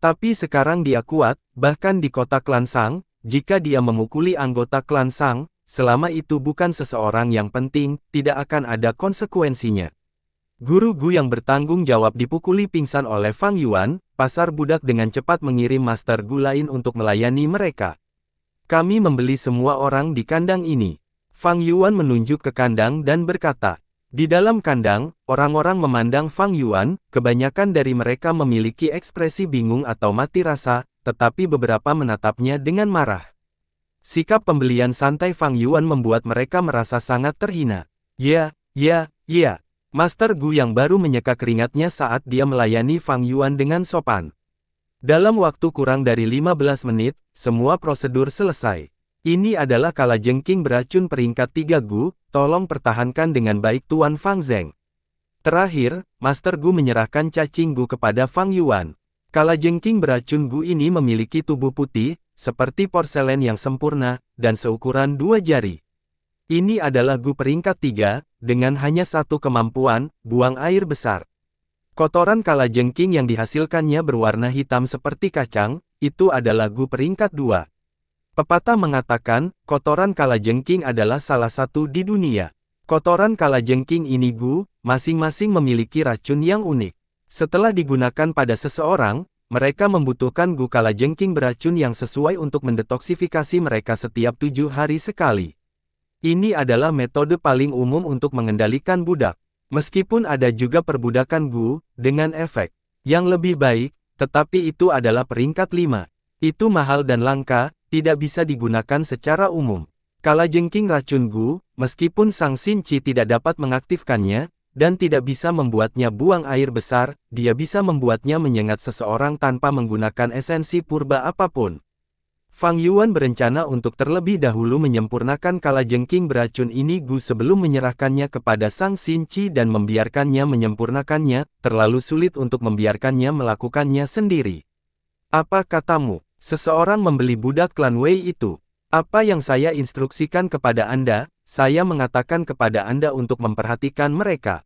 Speaker 1: Tapi sekarang dia kuat, bahkan di kota Klan Sang, jika dia memukuli anggota Klan Sang, selama itu bukan seseorang yang penting, tidak akan ada konsekuensinya. Guru Gu yang bertanggung jawab dipukuli pingsan oleh Fang Yuan, pasar budak dengan cepat mengirim Master Gu lain untuk melayani mereka. Kami membeli semua orang di kandang ini. Fang Yuan menunjuk ke kandang dan berkata, di dalam kandang, orang-orang memandang Fang Yuan, kebanyakan dari mereka memiliki ekspresi bingung atau mati rasa, tetapi beberapa menatapnya dengan marah. Sikap pembelian santai Fang Yuan membuat mereka merasa sangat terhina. Ya. Master Gu yang baru menyeka keringatnya saat dia melayani Fang Yuan dengan sopan. Dalam waktu kurang dari 15 menit, semua prosedur selesai. Ini adalah kalajengking beracun peringkat 3 Gu, tolong pertahankan dengan baik Tuan Fang Zheng. Terakhir, Master Gu menyerahkan cacing Gu kepada Fang Yuan. Kalajengking beracun Gu ini memiliki tubuh putih, seperti porselen yang sempurna, dan seukuran 2 jari. Ini adalah Gu peringkat 3, dengan hanya satu kemampuan, buang air besar. Kotoran kalajengking yang dihasilkannya berwarna hitam seperti kacang, itu adalah Gu peringkat 2. Pepatah mengatakan, kotoran kalajengking adalah salah satu di dunia. Kotoran kalajengking ini Gu, masing-masing memiliki racun yang unik. Setelah digunakan pada seseorang, mereka membutuhkan Gu kalajengking beracun yang sesuai untuk mendetoksifikasi mereka setiap 7 hari sekali. Ini adalah metode paling umum untuk mengendalikan budak. Meskipun ada juga perbudakan Gu, dengan efek yang lebih baik, tetapi itu adalah peringkat 5. Itu mahal dan langka, tidak bisa digunakan secara umum. Kalajengking racun Gu, meskipun Sang Xinchi tidak dapat mengaktifkannya, dan tidak bisa membuatnya buang air besar, dia bisa membuatnya menyengat seseorang tanpa menggunakan esensi purba apapun. Fang Yuan berencana untuk terlebih dahulu menyempurnakan kalajengking beracun ini Gu sebelum menyerahkannya kepada Sang Xinchi dan membiarkannya menyempurnakannya, terlalu sulit untuk membiarkannya melakukannya sendiri. Apa katamu? Seseorang membeli budak klan Wei itu. Apa yang saya instruksikan kepada Anda, saya mengatakan kepada Anda untuk memperhatikan mereka.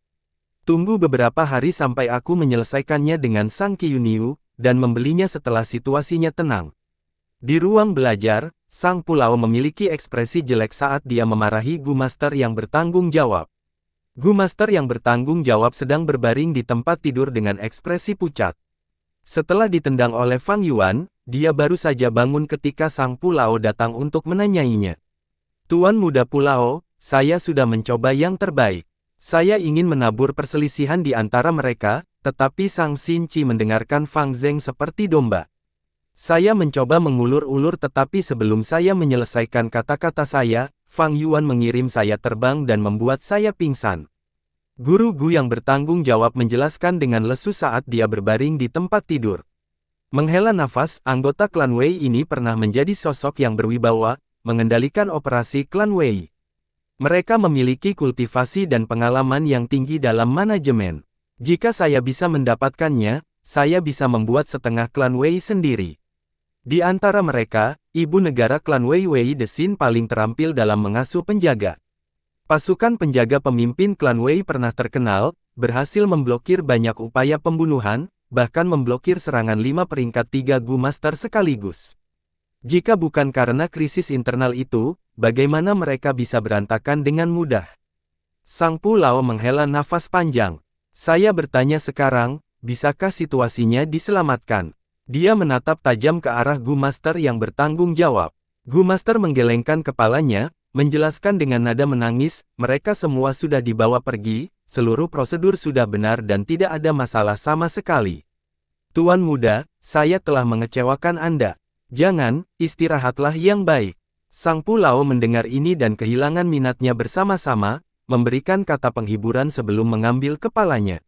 Speaker 1: Tunggu beberapa hari sampai aku menyelesaikannya dengan Sang Qiuniu, dan membelinya setelah situasinya tenang. Di ruang belajar, Sang Pulau memiliki ekspresi jelek saat dia memarahi Gu Master yang bertanggung jawab. Gu Master yang bertanggung jawab sedang berbaring di tempat tidur dengan ekspresi pucat. Setelah ditendang oleh Fang Yuan, dia baru saja bangun ketika Sang Pulau datang untuk menanyainya. Tuan Muda Pulau, saya sudah mencoba yang terbaik. Saya ingin menabur perselisihan di antara mereka, tetapi Sang Xinchi mendengarkan Fang Zheng seperti domba. Saya mencoba mengulur-ulur tetapi sebelum saya menyelesaikan kata-kata saya, Fang Yuan mengirim saya terbang dan membuat saya pingsan. Guru Gu yang bertanggung jawab menjelaskan dengan lesu saat dia berbaring di tempat tidur. Menghela nafas, anggota klan Wei ini pernah menjadi sosok yang berwibawa, mengendalikan operasi klan Wei. Mereka memiliki kultivasi dan pengalaman yang tinggi dalam manajemen. Jika saya bisa mendapatkannya, saya bisa membuat setengah klan Wei sendiri. Di antara mereka, ibu negara klan Wei Wei Desin paling terampil dalam mengasuh penjaga. Pasukan penjaga pemimpin klan Wei pernah terkenal, berhasil memblokir banyak upaya pembunuhan, bahkan memblokir serangan 5 peringkat 3 Gu Master sekaligus. Jika bukan karena krisis internal itu, bagaimana mereka bisa berantakan dengan mudah? Sang Pulau menghela nafas panjang. Saya bertanya sekarang, bisakah situasinya diselamatkan? Dia menatap tajam ke arah Gu Master yang bertanggung jawab. Gu Master menggelengkan kepalanya, menjelaskan dengan nada menangis, mereka semua sudah dibawa pergi, seluruh prosedur sudah benar dan tidak ada masalah sama sekali. Tuan muda, saya telah mengecewakan Anda. Jangan, istirahatlah yang baik. Sang Pulau mendengar ini dan kehilangan minatnya bersama-sama, memberikan kata penghiburan sebelum mengambil kepalanya.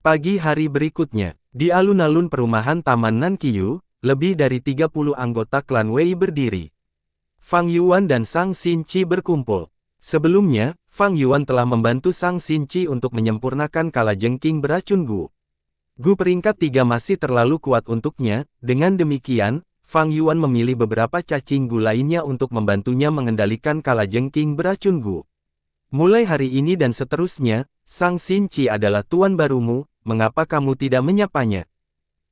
Speaker 1: Pagi hari berikutnya, di alun-alun perumahan Taman Nanqiu, lebih dari 30 anggota klan Wei berdiri. Fang Yuan dan Sang Xinchi berkumpul. Sebelumnya, Fang Yuan telah membantu Sang Xinchi untuk menyempurnakan kalajengking beracun Gu. Gu peringkat 3 masih terlalu kuat untuknya, dengan demikian, Fang Yuan memilih beberapa cacing Gu lainnya untuk membantunya mengendalikan kalajengking beracun Gu. Mulai hari ini dan seterusnya, Sang Xinchi adalah tuan barumu, mengapa kamu tidak menyapanya?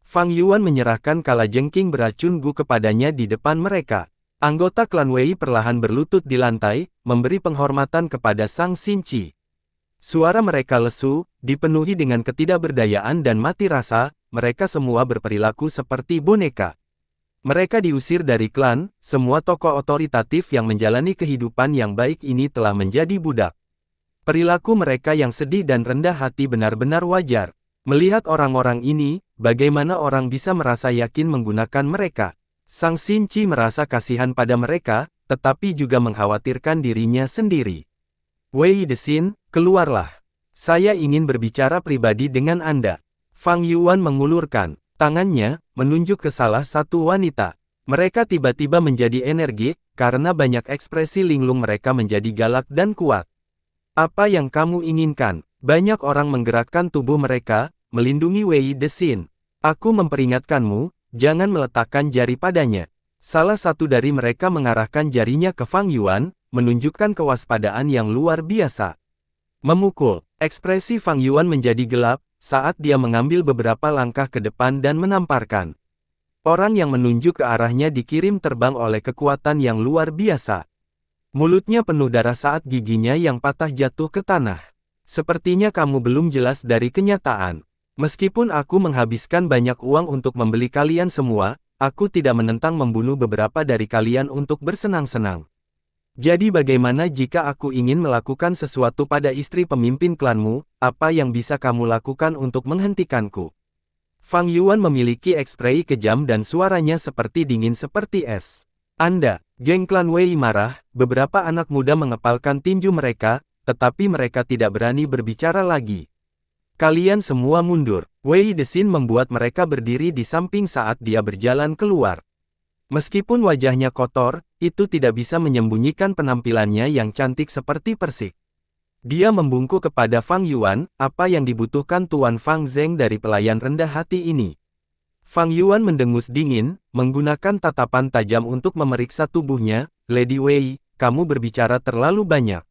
Speaker 1: Fang Yuan menyerahkan kalajengking beracun Gu kepadanya di depan mereka. Anggota klan Wei perlahan berlutut di lantai, memberi penghormatan kepada Sang Xinchi. Suara mereka lesu, dipenuhi dengan ketidakberdayaan dan mati rasa, mereka semua berperilaku seperti boneka. Mereka diusir dari klan, semua tokoh otoritatif yang menjalani kehidupan yang baik ini telah menjadi budak. Perilaku mereka yang sedih dan rendah hati benar-benar wajar. Melihat orang-orang ini, bagaimana orang bisa merasa yakin menggunakan mereka? Sang Xinchi merasa kasihan pada mereka, tetapi juga mengkhawatirkan dirinya sendiri. Wei Desin, keluarlah. Saya ingin berbicara pribadi dengan Anda. Fang Yuan mengulurkan tangannya, menunjuk ke salah satu wanita. Mereka tiba-tiba menjadi energik, karena banyak ekspresi linglung mereka menjadi galak dan kuat. Apa yang kamu inginkan? Banyak orang menggerakkan tubuh mereka, melindungi Wei Desin. Aku memperingatkanmu, jangan meletakkan jari padanya. Salah satu dari mereka mengarahkan jarinya ke Fang Yuan, menunjukkan kewaspadaan yang luar biasa. Memukul. Ekspresi Fang Yuan menjadi gelap, saat dia mengambil beberapa langkah ke depan dan menamparkan. Orang yang menunjuk ke arahnya dikirim terbang oleh kekuatan yang luar biasa. Mulutnya penuh darah saat giginya yang patah jatuh ke tanah. Sepertinya kamu belum jelas dari kenyataan. Meskipun aku menghabiskan banyak uang untuk membeli kalian semua, aku tidak menentang membunuh beberapa dari kalian untuk bersenang-senang. Jadi bagaimana jika aku ingin melakukan sesuatu pada istri pemimpin klanmu, apa yang bisa kamu lakukan untuk menghentikanku? Fang Yuan memiliki ekspresi kejam dan suaranya seperti dingin seperti es. Anda, geng klan Wei marah, beberapa anak muda mengepalkan tinju mereka, tetapi mereka tidak berani berbicara lagi. Kalian semua mundur. Wei Desin membuat mereka berdiri di samping saat dia berjalan keluar. Meskipun wajahnya kotor, itu tidak bisa menyembunyikan penampilannya yang cantik seperti persik. Dia membungkuk kepada Fang Yuan, apa yang dibutuhkan Tuan Fang Zeng dari pelayan rendah hati ini. Fang Yuan mendengus dingin, menggunakan tatapan tajam untuk memeriksa tubuhnya. Lady Wei, kamu berbicara terlalu banyak.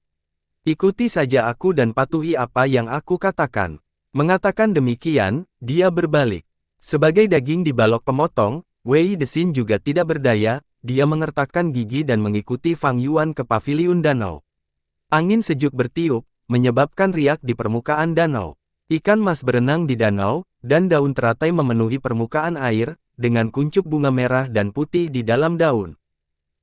Speaker 1: Ikuti saja aku dan patuhi apa yang aku katakan. Mengatakan demikian, dia berbalik. Sebagai daging di balok pemotong, Wei Desin juga tidak berdaya, dia mengertakkan gigi dan mengikuti Fang Yuan ke paviliun danau. Angin sejuk bertiup, menyebabkan riak di permukaan danau. Ikan mas berenang di danau, dan daun teratai memenuhi permukaan air, dengan kuncup bunga merah dan putih di dalam daun.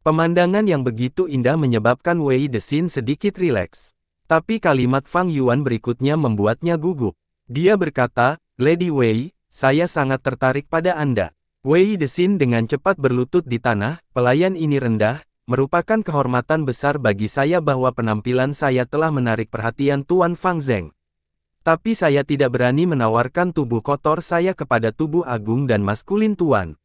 Speaker 1: Pemandangan yang begitu indah menyebabkan Wei Desin sedikit rileks. Tapi kalimat Fang Yuan berikutnya membuatnya gugup. Dia berkata, Lady Wei, saya sangat tertarik pada Anda. Wei Desin dengan cepat berlutut di tanah, pelayan ini rendah, merupakan kehormatan besar bagi saya bahwa penampilan saya telah menarik perhatian Tuan Fang Zeng. Tapi saya tidak berani menawarkan tubuh kotor saya kepada tubuh agung dan maskulin Tuan.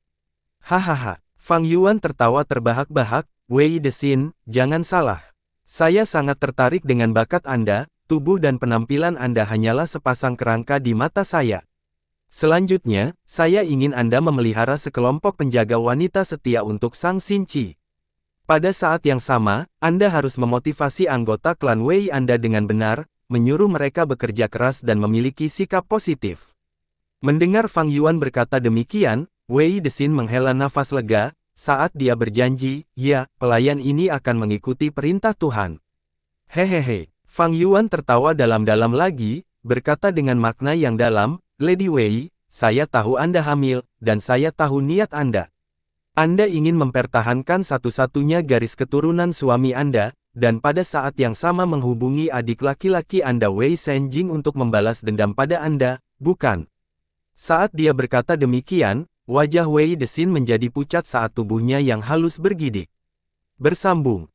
Speaker 1: Hahaha, Fang Yuan tertawa terbahak-bahak, Wei Desin, jangan salah. Saya sangat tertarik dengan bakat Anda, tubuh dan penampilan Anda hanyalah sepasang kerangka di mata saya. Selanjutnya, saya ingin Anda memelihara sekelompok penjaga wanita setia untuk Sang Xinci. Pada saat yang sama, Anda harus memotivasi anggota klan Wei Anda dengan benar, menyuruh mereka bekerja keras dan memiliki sikap positif. Mendengar Fang Yuan berkata demikian, Wei Desin menghela nafas lega, saat dia berjanji, ya, pelayan ini akan mengikuti perintah Tuhan. Hehehe, Fang Yuan tertawa dalam-dalam lagi, berkata dengan makna yang dalam, Lady Wei, saya tahu Anda hamil, dan saya tahu niat Anda. Anda ingin mempertahankan satu-satunya garis keturunan suami Anda, dan pada saat yang sama menghubungi adik laki-laki Anda Wei Shenjing untuk membalas dendam pada Anda, bukan? Saat dia berkata demikian, wajah Wei Desin menjadi pucat saat tubuhnya yang halus bergidik. Bersambung.